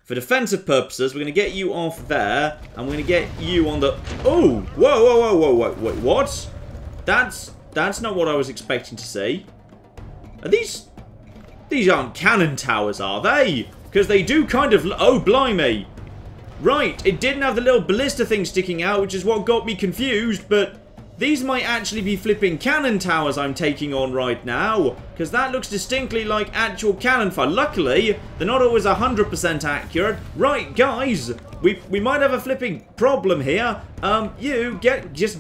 For defensive purposes, we're going to get you off there, and we're going to get you on the... Oh! Whoa, whoa, whoa, whoa, whoa, wait, what? That's not what I was expecting to see. Are these... These aren't cannon towers, are they? Because they do kind of... Oh, blimey! Right, it didn't have the little ballista thing sticking out, which is what got me confused, but... These might actually be flipping cannon towers I'm taking on right now, because that looks distinctly like actual cannon fire. Luckily, they're not always 100% accurate. Right, guys, we might have a flipping problem here. You just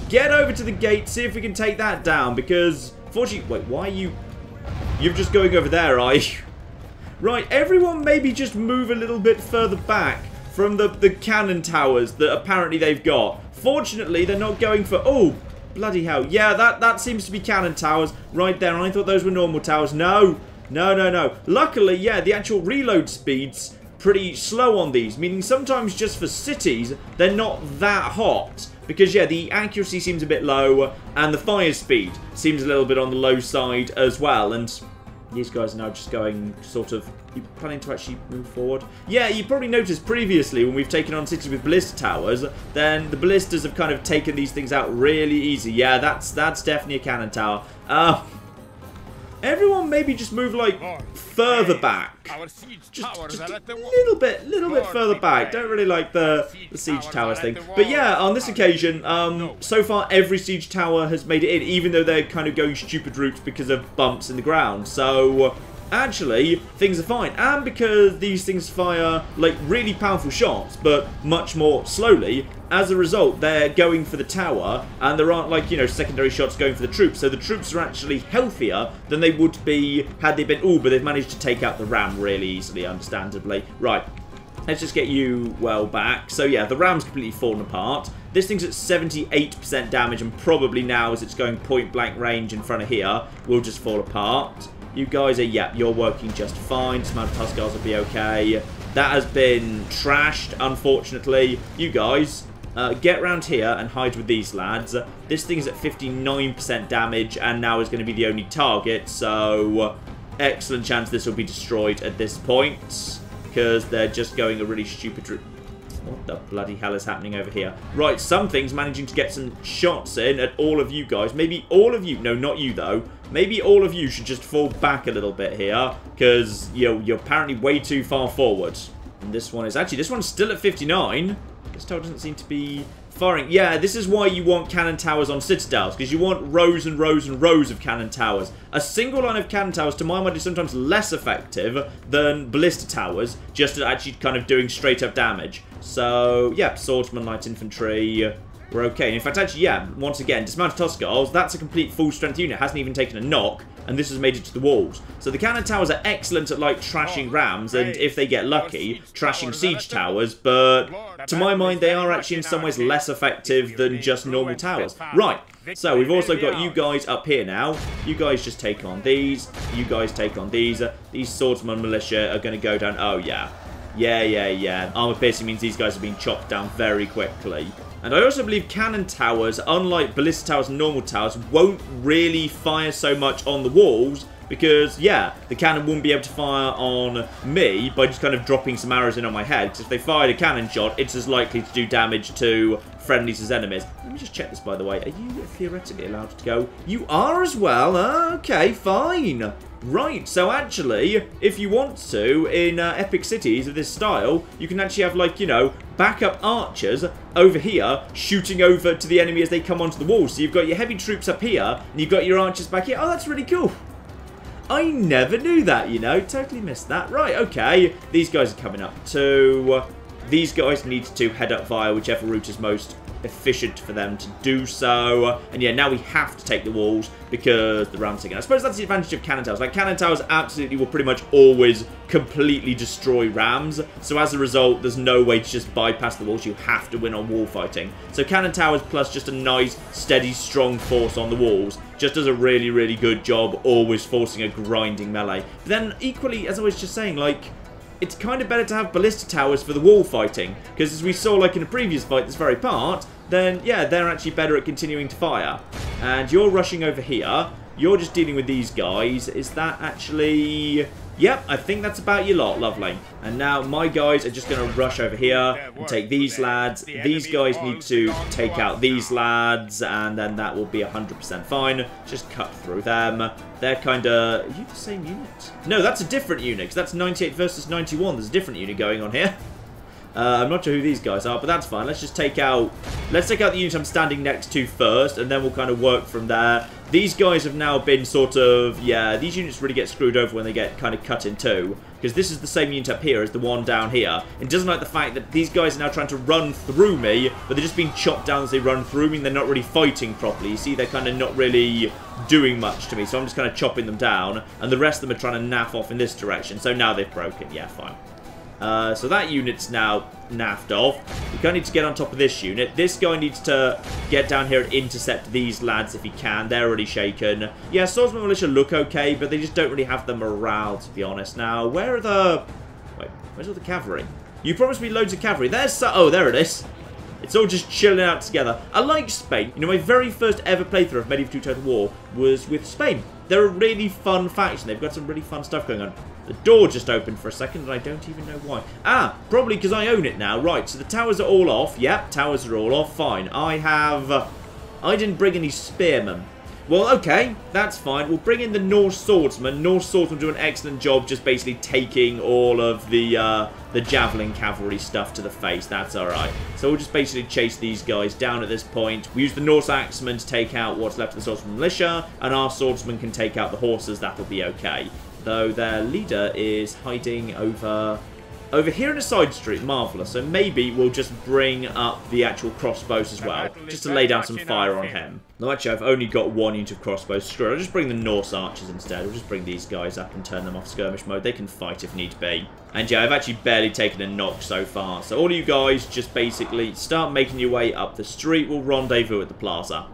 get over to the gate, see if we can take that down, because fortunately, wait, why are you? You're just going over there, are you? Right, everyone maybe just move a little bit further back from the cannon towers that apparently they've got. Fortunately, they're not going for... Oh, bloody hell. Yeah, that seems to be cannon towers right there. I thought those were normal towers. No. No, no, no. Luckily, yeah, the actual reload speed's pretty slow on these. Meaning sometimes just for cities, they're not that hot. Because, yeah, the accuracy seems a bit low. And the fire speed seems a little bit on the low side as well. And these guys are now just going sort of... You planning to actually move forward? Yeah, you probably noticed previously when we've taken on cities with ballista towers, then the ballistas have kind of taken these things out really easy. Yeah, that's definitely a cannon tower. Everyone maybe just move like further back. Just a little bit further back. Don't really like the siege towers thing. But yeah, on this occasion, so far every siege tower has made it in, even though they're kind of going stupid routes because of bumps in the ground. So actually, things are fine. And because these things fire, like, really powerful shots, but much more slowly, as a result, they're going for the tower, and there aren't, like, you know, secondary shots going for the troops. So the troops are actually healthier than they would be had they been... Ooh, but they've managed to take out the ram really easily, understandably. Right. Let's just get you well back. So yeah, the ram's completely fallen apart. This thing's at 78% damage, and probably now, as it's going point-blank range in front of here, will just fall apart. You guys are, yeah, you're working just fine. Dismounted Huskars will be okay. That has been trashed, unfortunately. You guys, get around here and hide with these lads. This thing is at 59% damage, and now is going to be the only target, so excellent chance this will be destroyed at this point, because they're just going a really stupid route. What the bloody hell is happening over here? Right, something's managing to get some shots in at all of you guys. Maybe all of you... No, not you, though. Maybe all of you should just fall back a little bit here, because you're apparently way too far forward. And this one is... Actually, this one's still at 59. This tower doesn't seem to be firing. Yeah, this is why you want cannon towers on citadels, because you want rows and rows and rows of cannon towers. A single line of cannon towers, to my mind, is sometimes less effective than ballista towers, just at actually kind of doing straight-up damage. So, yeah, swordsman, light infantry, we're okay. And in fact, actually, yeah, once again, dismounted Huskars, that's a complete full-strength unit. Hasn't even taken a knock, and this has made it to the walls. So the cannon towers are excellent at, like, trashing rams, and if they get lucky, trashing siege towers, but to my mind, they are actually in some ways less effective than just normal towers. Right, so we've also got you guys up here now. You guys just take on these. You guys take on these. These swordsman militia are going to go down. Oh, yeah. Yeah. Armor piercing means these guys are being chopped down very quickly. And I also believe cannon towers, unlike ballista towers and normal towers, won't really fire so much on the walls because, yeah, the cannon won't be able to fire on me by just kind of dropping some arrows in on my head. Because if they fired a cannon shot, it's as likely to do damage to friendlies as enemies. Let me just check this, by the way. Are you theoretically allowed to go? You are as well? Okay, fine. Right, so actually, if you want to, in epic cities of this style, you can actually have, like, you know, backup archers over here shooting over to the enemy as they come onto the wall. So you've got your heavy troops up here, and you've got your archers back here. Oh, that's really cool. I never knew that, you know. Totally missed that. Right, okay. These guys are coming up too. These guys need to head up via whichever route is most efficient for them to do so. And yeah, now we have to take the walls because the rams taken. I suppose that's the advantage of cannon towers. Like, cannon towers absolutely will pretty much always completely destroy rams. So as a result, there's no way to just bypass the walls. You have to win on wall fighting. So cannon towers plus just a nice, steady, strong force on the walls just does a really, really good job always forcing a grinding melee. But then equally, as I was just saying, like, it's kind of better to have ballista towers for the wall fighting, because as we saw like in a previous fight, this very part, then yeah, they're actually better at continuing to fire. And you're rushing over here, you're just dealing with these guys. Is that actually... Yep, I think that's about your lot. Lovely. And now my guys are just going to rush over here and take these lads. These guys need to take out these lads, and then that will be 100% fine. Just cut through them. They're kind of... Are you the same unit? No, that's a different unit, because that's 98 versus 91. There's a different unit going on here. I'm not sure who these guys are, but that's fine. Let's just take out... Let's take out the unit I'm standing next to first, and then we'll kind of work from there. These guys have now been sort of... Yeah, these units really get screwed over when they get kind of cut in two. Because this is the same unit up here as the one down here. It doesn't like the fact that these guys are now trying to run through me, but they're just being chopped down as they run through me, and they're not really fighting properly. You see, they're kind of not really doing much to me, so I'm just kind of chopping them down, and the rest of them are trying to naff off in this direction. So now they've broken. Yeah, fine. So that unit's now naffed off. We kind of need to get on top of this unit. This guy needs to get down here and intercept these lads if he can. They're already shaken. Yeah, swordsman militia look okay, but they just don't really have the morale, to be honest. Now, where are the... Wait, where's all the cavalry? You promised me loads of cavalry. There's... Oh, there it is. It's all just chilling out together. I like Spain. You know, my very first ever playthrough of Medieval 2 Total War was with Spain. They're a really fun faction. They've got some really fun stuff going on. The door just opened for a second, and I don't even know why. Ah, probably because I own it now. Right, so the towers are all off. Yep, towers are all off. Fine. I didn't bring any spearmen. Well, okay, that's fine. We'll bring in the Norse swordsman. Norse swordsman do an excellent job just basically taking all of the javelin cavalry stuff to the face. That's alright. So we'll just basically chase these guys down at this point. We use the Norse axemen to take out what's left of the swordsman militia, and our swordsman can take out the horses. That'll be okay. Though their leader is hiding over Over here in a side street, marvellous. So maybe we'll just bring up the actual crossbows as well, just to lay down some fire on him. No, actually, I've only got 1 unit of crossbows. Screw it, I'll just bring the Norse archers instead. We'll just bring these guys up and turn them off skirmish mode. They can fight if need be. And yeah, I've actually barely taken a knock so far. So all of you guys just basically start making your way up the street. We'll rendezvous at the plaza.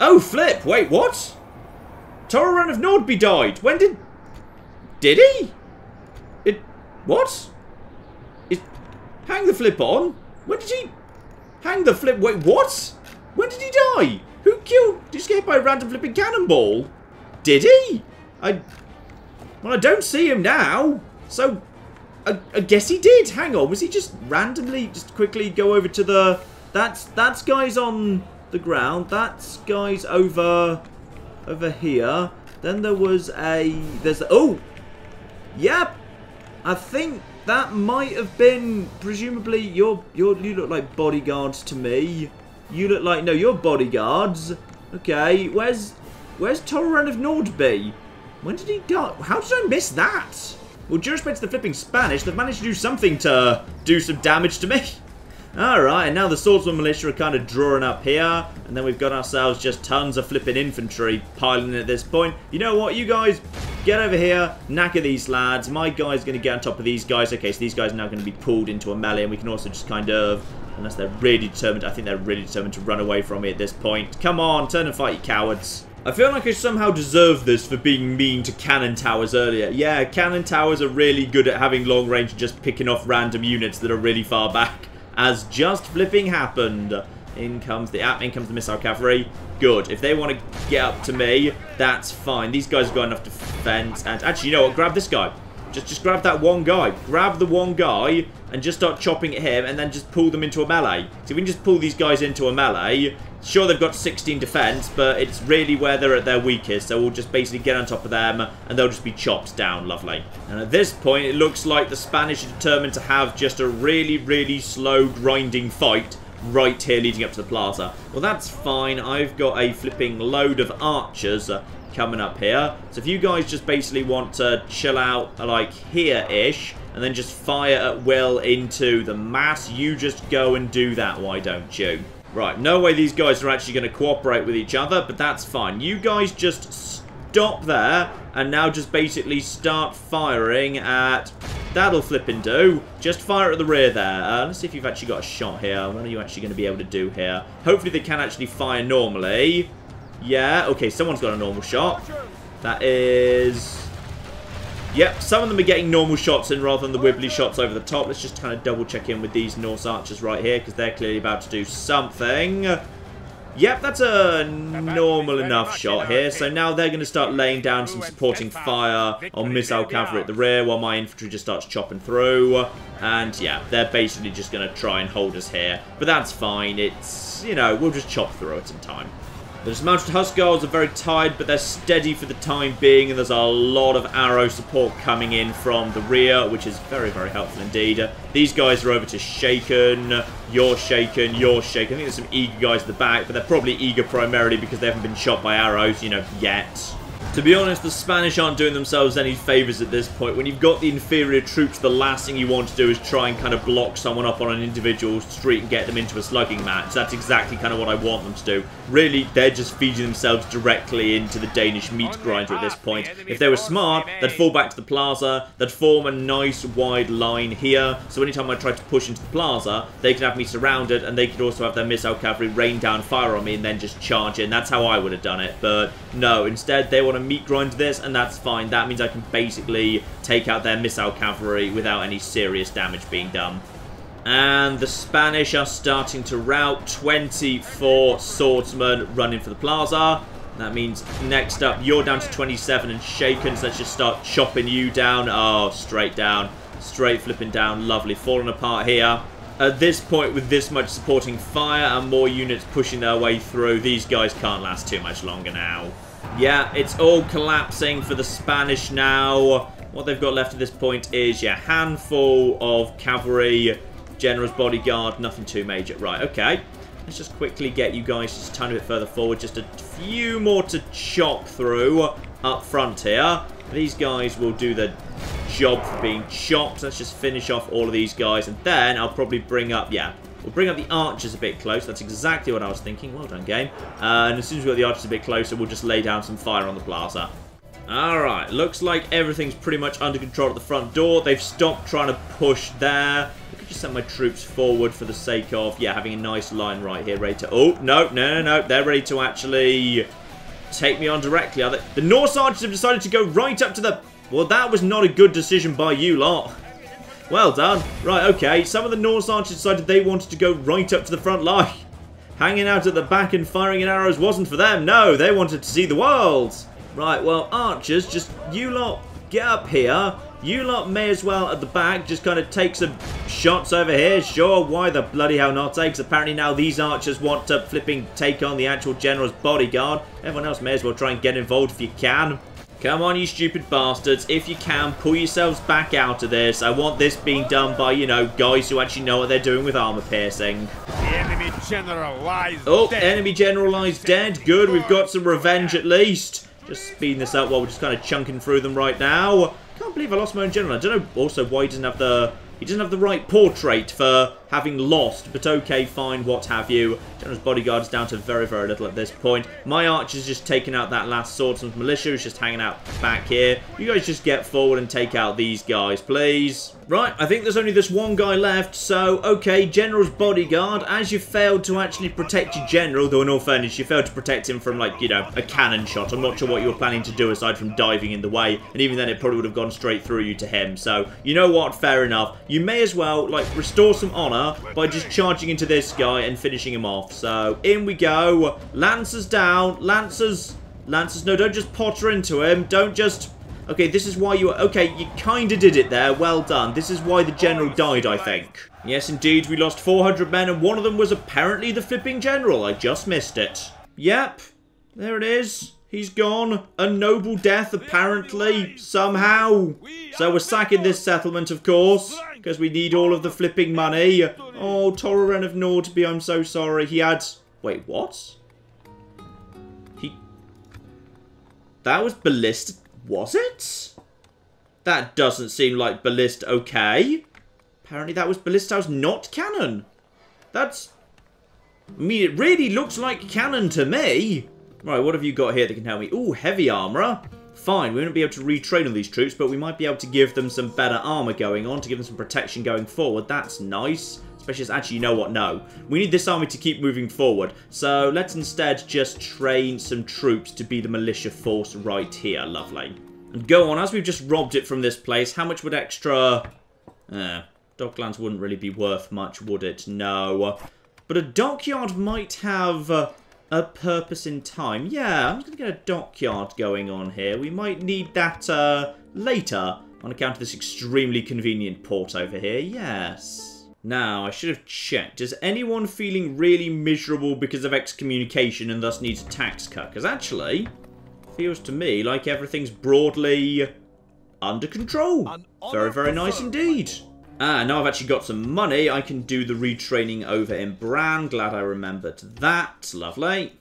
Oh, flip! Wait, what? Toraran of Nordby died. When did... Did he? What? Hang the flip on? When did he... Hang the flip... Wait, what? When did he die? Who killed... Did he just get hit by a random flipping cannonball? Did he? Well, I don't see him now. So, I guess he did. Hang on. Was he just randomly... Just quickly go over to the... That's guys on the ground. That's guys over here. Then there was a... There's... Oh! Yep. I think... That might have been, presumably, you look like bodyguards to me. You look like, no, you're bodyguards. Okay, where's Toraran of Nordby? When did he die? How did I miss that? Well, due respect to the flipping Spanish, they've managed to do something to do some damage to me. Alright, and now the swordsman militia are kind of drawing up here. And then we've got ourselves just tons of flipping infantry piling in at this point. You know what, you guys... Get over here, knacker these lads. My guy's going to get on top of these guys. Okay, so these guys are now going to be pulled into a melee, and we can also just kind of, unless they're really determined, I think they're really determined to run away from me at this point. Come on, turn and fight, you cowards. I feel like I somehow deserve this for being mean to cannon towers earlier. Yeah, cannon towers are really good at having long range and just picking off random units that are really far back, as just flipping happened. In comes the missile cavalry. Good. If they want to get up to me, that's fine. These guys have got enough defense. And actually, you know what? Grab this guy. Just grab that one guy. Grab the one guy and just start chopping at him and then just pull them into a melee. So we can just pull these guys into a melee. Sure, they've got 16 defense, but it's really where they're at their weakest. So we'll just basically get on top of them and they'll just be chopped down. Lovely. And at this point, it looks like the Spanish are determined to have just a really, really slow grinding fight right here leading up to the plaza. Well, that's fine. I've got a flipping load of archers coming up here. So if you guys just basically want to chill out like here-ish and then just fire at will into the mass, you just go and do that, why don't you? Right, no way these guys are actually going to cooperate with each other, but that's fine. You guys just stop there and now just basically start firing at... That'll flip and do. Just fire at the rear there. Let's see if you've actually got a shot here. What are you actually going to be able to do here? Hopefully they can actually fire normally. Yeah, okay, someone's got a normal shot. That is... Yep, some of them are getting normal shots in rather than the wibbly shots over the top. Let's just kind of double check in with these Norse archers right here because they're clearly about to do something. Yep, that's a normal enough shot here. So now they're going to start laying down some supporting fire on missile cavalry at the rear while my infantry just starts chopping through. And yeah, they're basically just going to try and hold us here. But that's fine. It's, you know, we'll just chop through it in time. The dismounted Huskarls are very tired, but they're steady for the time being, and there's a lot of arrow support coming in from the rear, which is very, very helpful indeed. These guys are over to shaken, you're shaken, you're shaken. I think there's some eager guys at the back, but they're probably eager primarily because they haven't been shot by arrows, you know, yet. To be honest, the Spanish aren't doing themselves any favours at this point. When you've got the inferior troops, the last thing you want to do is try and kind of block someone up on an individual street and get them into a slugging match. That's exactly kind of what I want them to do. Really, they're just feeding themselves directly into the Danish meat grinder at this point. If they were smart, they'd fall back to the plaza, they'd form a nice wide line here, so anytime I try to push into the plaza, they could have me surrounded, and they could also have their missile cavalry rain down fire on me and then just charge in. That's how I would have done it, but no, instead they want to meat grind this, and that's fine. That means I can basically take out their missile cavalry without any serious damage being done. And the Spanish are starting to rout. 24 swordsmen running for the plaza. That means next up, you're down to 27 and shaken, so let's just start chopping you down. Oh, straight down. Straight flipping down. Lovely. Falling apart here. At this point, with this much supporting fire and more units pushing their way through, these guys can't last too much longer now. Yeah, it's all collapsing for the Spanish now. What they've got left at this point is, yeah, handful of cavalry, general's bodyguard, nothing too major. Right, okay. Let's just quickly get you guys just a tiny bit further forward. Just a few more to chop through up front here. These guys will do the job for being chopped. Let's just finish off all of these guys, and then I'll probably bring up, yeah, we'll bring up the archers a bit close. That's exactly what I was thinking. Well done, game. And as soon as we've got the archers a bit closer, we'll just lay down some fire on the plaza. Alright, looks like everything's pretty much under control at the front door. They've stopped trying to push there. I could just send my troops forward for the sake of, yeah, having a nice line right here, ready to... Oh, no. They're ready to actually take me on directly, are they? The Norse archers have decided to go right up to the... Well, that was not a good decision by you lot. Well done. Right, okay. Some of the Norse archers decided they wanted to go right up to the front line. Hanging out at the back and firing in arrows wasn't for them. No, they wanted to see the world. Right, well, archers, just you lot get up here. You lot may as well at the back just kind of take some shots over here. Sure, why the bloody hell not? Because apparently now these archers want to flipping take on the actual general's bodyguard. Everyone else may as well try and get involved if you can. Come on, you stupid bastards. If you can, pull yourselves back out of this. I want this being done by, you know, guys who actually know what they're doing with armor piercing. The enemy general lies Oh, dead. enemy general lies dead. Good, we've got some revenge at least. Just speeding this up while we're just kind of chunking through them right now. Can't believe I lost my own general. I don't know also why he doesn't have the right portrait for having lost, but okay, fine, what have you. General's bodyguard is down to very, very little at this point. My archer's just taken out that last swordsman's militia who's just hanging out back here. You guys just get forward and take out these guys, please. Right, I think there's only this one guy left, so, okay, General's bodyguard, as you failed to actually protect your general, though in all fairness, you failed to protect him from, like, you know, a cannon shot. I'm not sure what you were planning to do aside from diving in the way, and even then it probably would have gone straight through you to him. So, you know what, fair enough. You may as well, like, restore some honor by just charging into this guy and finishing him off. So, in we go. Lancers down. Lancers, no, don't just potter into him. Don't just... Okay, this is why you... Okay, you kind of did it there. Well done. This is why the general died, I think. Yes, indeed, we lost 400 men, and one of them was apparently the flipping general. I just missed it. Yep, there it is. He's gone. A noble death, apparently, somehow. So we're sacking this settlement, of course, because we need all of the flipping money. Oh, Torren of Nordby, I'm so sorry. He had... Wait, what? That was ballistic... Was it? That doesn't seem like ballista. Okay. Apparently that was ballista. That was not cannon. That's... I mean, it really looks like cannon to me. Right, what have you got here that can help me? Ooh, heavy armourer. Fine, we won't be able to retrain all these troops, but we might be able to give them some better armour going on, to give them some protection going forward. That's nice. Especially as, actually, you know what? No. We need this army to keep moving forward. So let's instead just train some troops to be the militia force right here. Lovely. And go on, as we've just robbed it from this place, how much would extra... Docklands wouldn't really be worth much, would it? No. But a dockyard might have a purpose in time. Yeah, I'm just going to get a dockyard going on here. We might need that later on account of this extremely convenient port over here. Yes. Now, I should have checked. Is anyone feeling really miserable because of excommunication and thus needs a tax cut? Because actually, feels to me like everything's broadly under control. Very, very nice indeed. Ah, now I've actually got some money. I can do the retraining over in Bran. Glad I remembered that. Lovely.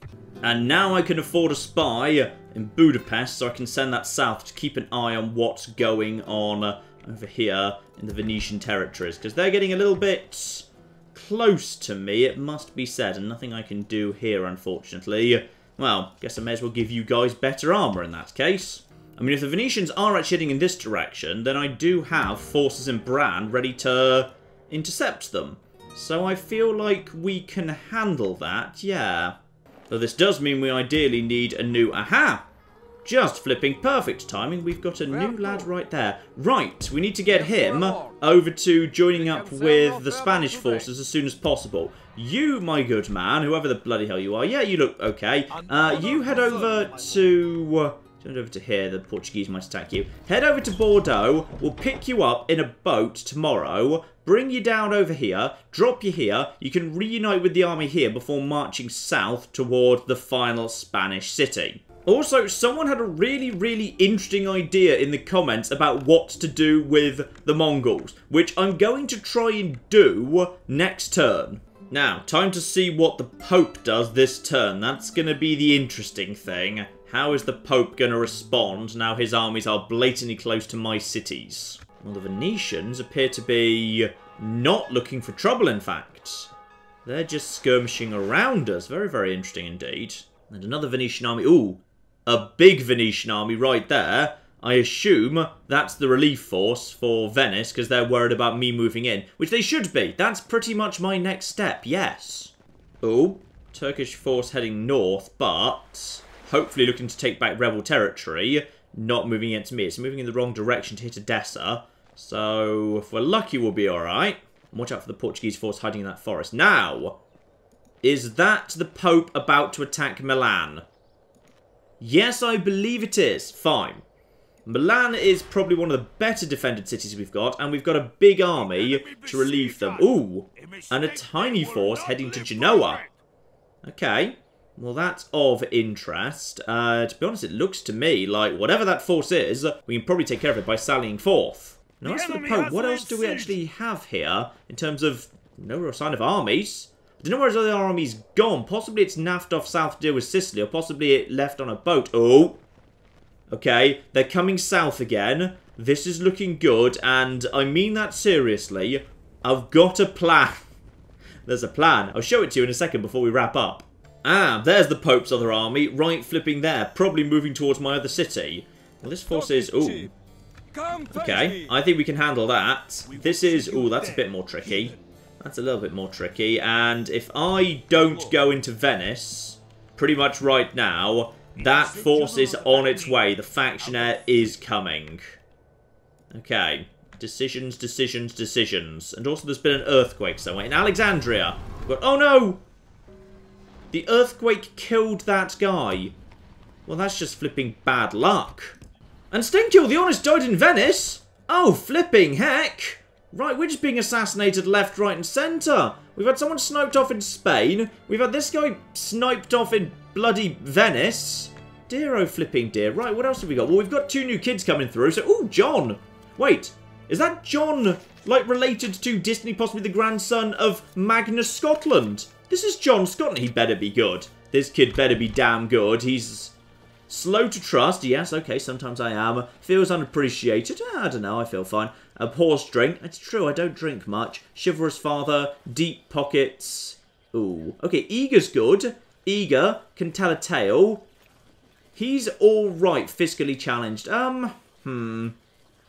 And now I can afford a spy in Budapest, so I can send that south to keep an eye on what's going on over here in the Venetian territories, because they're getting a little bit close to me, it must be said, and nothing I can do here, unfortunately. Well, guess I may as well give you guys better armour in that case. I mean, if the Venetians are actually heading in this direction, then I do have forces in Bran ready to intercept them. So I feel like we can handle that, yeah. Though this does mean we ideally need a new... Aha! Just flipping perfect timing. We've got a new lad right there. Right, we need to get him over to joining up with the Spanish forces as soon as possible. You, my good man, whoever the bloody hell you are, yeah, you look okay. You head over to... Turn over to here, the Portuguese might attack you. Head over to Bordeaux, we'll pick you up in a boat tomorrow, bring you down over here, drop you here, you can reunite with the army here before marching south toward the final Spanish city. Also, someone had a really, really interesting idea in the comments about what to do with the Mongols, which I'm going to try and do next turn. Now, time to see what the Pope does this turn. That's going to be the interesting thing. How is the Pope going to respond now his armies are blatantly close to my cities? Well, the Venetians appear to be not looking for trouble, in fact. They're just skirmishing around us. Very, very interesting indeed. And another Venetian army. Ooh, a big Venetian army right there. I assume that's the relief force for Venice, because they're worried about me moving in. Which they should be. That's pretty much my next step, yes. Ooh, Turkish force heading north, but hopefully looking to take back rebel territory. Not moving against me. It's moving in the wrong direction to hit Edessa. So, if we're lucky, we'll be alright. Watch out for the Portuguese force hiding in that forest. Now, is that the Pope about to attack Milan? Yes, I believe it is. Fine. Milan is probably one of the better defended cities we've got, and we've got a big army to relieve them. Ooh, and a tiny force heading to Genoa. Okay. Well, that's of interest. To be honest, it looks to me like whatever that force is, we can probably take care of it by sallying forth. Now, as for the Pope, what else do we actually have here in terms of no real sign of armies? I don't know where his other army's gone. Possibly it's naffed off south to deal with Sicily, or possibly it left on a boat. Oh! Okay, they're coming south again. This is looking good, and I mean that seriously. I've got a plan. There's a plan. I'll show it to you in a second before we wrap up. Ah, there's the Pope's other army, right flipping there, probably moving towards my other city. Well, this force is... Ooh. Okay, I think we can handle that. This is... Ooh, that's a bit more tricky. That's a little bit more tricky. And if I don't go into Venice, pretty much right now, that force is on its way. The factioner is coming. Okay. Decisions, decisions, decisions. And also there's been an earthquake somewhere. In Alexandria. Oh no! The earthquake killed that guy. Well, that's just flipping bad luck. And Stinkill, the Honest, died in Venice? Oh, flipping heck. Right, we're just being assassinated left, right, and centre. We've had someone sniped off in Spain. We've had this guy sniped off in bloody Venice. Dear oh flipping dear. Right, what else have we got? Well, we've got 2 new kids coming through. So, ooh, John. Wait, is that John, like, related to Disney, possibly the grandson of Magnus Scotland? This is John Scotland. He better be good. This kid better be damn good. He's slow to trust. Yes, okay, sometimes I am. Feels unappreciated. I don't know, I feel fine. Abhors drink. It's true, I don't drink much. Chivalrous father. Deep pockets. Ooh. Okay, Eager's good. Eager can tell a tale. He's alright, fiscally challenged.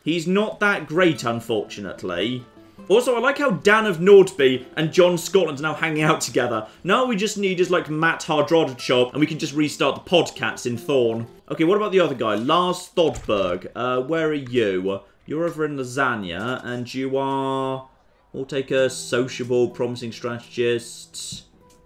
He's not that great, unfortunately. Also, I like how Dan of Nordby and John Scotland are now hanging out together. Now all we just need is, like, Matt Hardrod to show up, and we can just restart the Podcats in Thorn. Okay, what about the other guy? Lars Thodberg. Where are you? You're over in Lasagna, and you are... We'll take a sociable, promising strategist.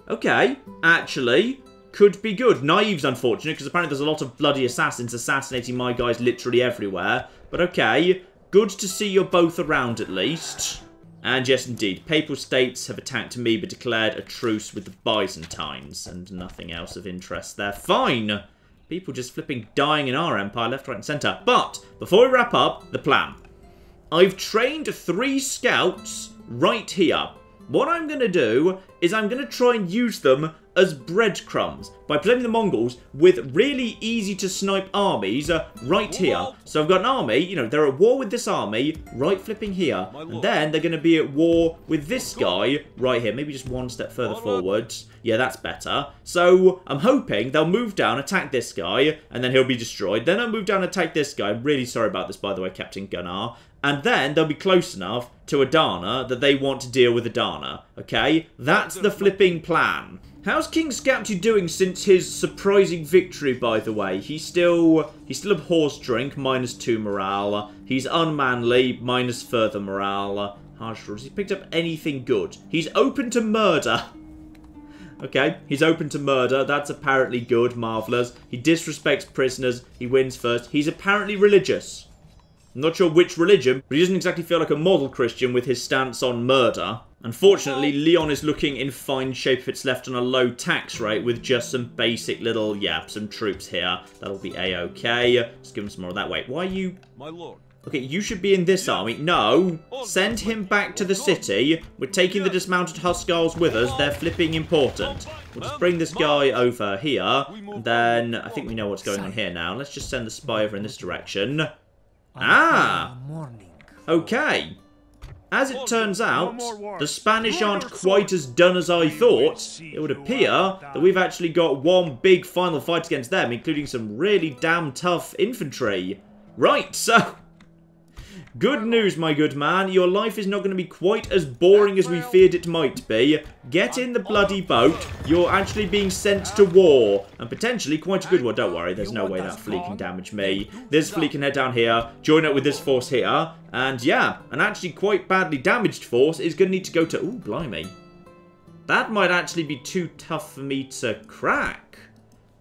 Okay, actually, could be good. Naive's unfortunate, because apparently there's a lot of bloody assassins assassinating my guys literally everywhere. But okay, good to see you're both around at least. And yes, indeed, Papal States have attacked me but declared a truce with the Byzantines. And nothing else of interest there. Fine! People just flipping dying in our empire, left, right and centre. But, before we wrap up, the plan. I've trained 3 scouts right here. What I'm going to do is I'm going to try and use them as breadcrumbs by presenting the Mongols with really easy to snipe armies right here. So I've got an army, you know, they're at war with this army right flipping here. And then they're going to be at war with this guy right here. Maybe just one step further forward. Yeah, that's better. So I'm hoping they'll move down, attack this guy, and then he'll be destroyed. Then they'll move down and attack this guy. I'm really sorry about this, by the way, Captain Gunnar. And then they'll be close enough to Adana that they want to deal with Adana. Okay? That's the flipping plan. How's King Skapti doing since his surprising victory, by the way? He still abhors drink, -2 morale. He's unmanly, minus further morale. Harsh rules. He's picked up anything good. He's open to murder. Okay, he's open to murder. That's apparently good, marvellous. He disrespects prisoners. He wins first. He's apparently religious. I'm not sure which religion, but he doesn't exactly feel like a model Christian with his stance on murder. Unfortunately, Leon is looking in fine shape if it's left on a low tax rate with just some basic little, yeah, some troops here. That'll be A-okay. Just give him some more of that. Wait, why are you... My lord. Okay, you should be in this army. No, send him back to the city. We're taking the dismounted Huskarls with us. They're flipping important. We'll just bring this guy over here. And then, I think we know what's going on here now. Let's just send the spy over in this direction. Ah! Okay. As it turns out, the Spanish aren't quite as done as I thought. It would appear that we've actually got one big final fight against them, including some really damn tough infantry. Right, so... Good news, my good man. Your life is not going to be quite as boring as we feared it might be. Get in the bloody boat. You're actually being sent to war. And potentially quite a good one. Don't worry, there's no way that fleet can damage me. This fleet can head down here, join up with this force here. And yeah, an actually quite badly damaged force is going to need to go to... Ooh, blimey. That might actually be too tough for me to crack.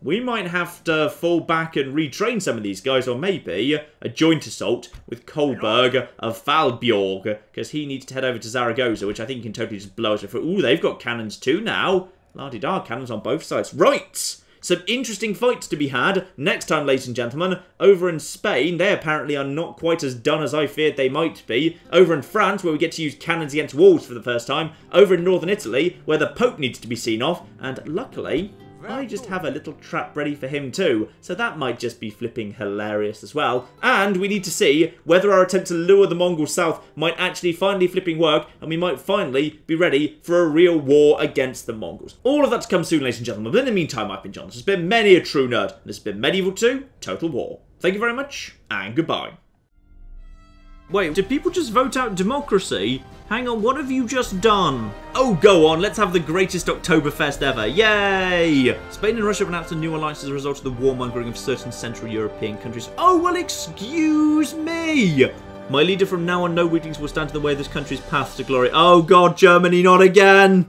We might have to fall back and retrain some of these guys, or maybe a joint assault with Kolberg of Falbjorg, because he needs to head over to Zaragoza, which I think can totally just blow us up. Ooh, they've got cannons too now. La-di-da, cannons on both sides. Right! Some interesting fights to be had next time, ladies and gentlemen. Over in Spain, they apparently are not quite as done as I feared they might be. Over in France, where we get to use cannons against walls for the first time. Over in northern Italy, where the Pope needs to be seen off. And luckily... I just have a little trap ready for him too, so that might just be flipping hilarious as well. And we need to see whether our attempt to lure the Mongols south might actually finally flipping work, and we might finally be ready for a real war against the Mongols. All of that to come soon, ladies and gentlemen, but in the meantime, I've been John. This has been many a true nerd, and this has been Medieval 2 Total War. Thank you very much, and goodbye. Wait, did people just vote out democracy? Hang on, what have you just done? Oh, go on, let's have the greatest Oktoberfest ever. Yay! Spain and Russia have announced a new alliance as a result of the warmongering of certain Central European countries. Oh, well, excuse me! My leader from now on, no weaklings will stand in the way of this country's path to glory. Oh, God, Germany, not again!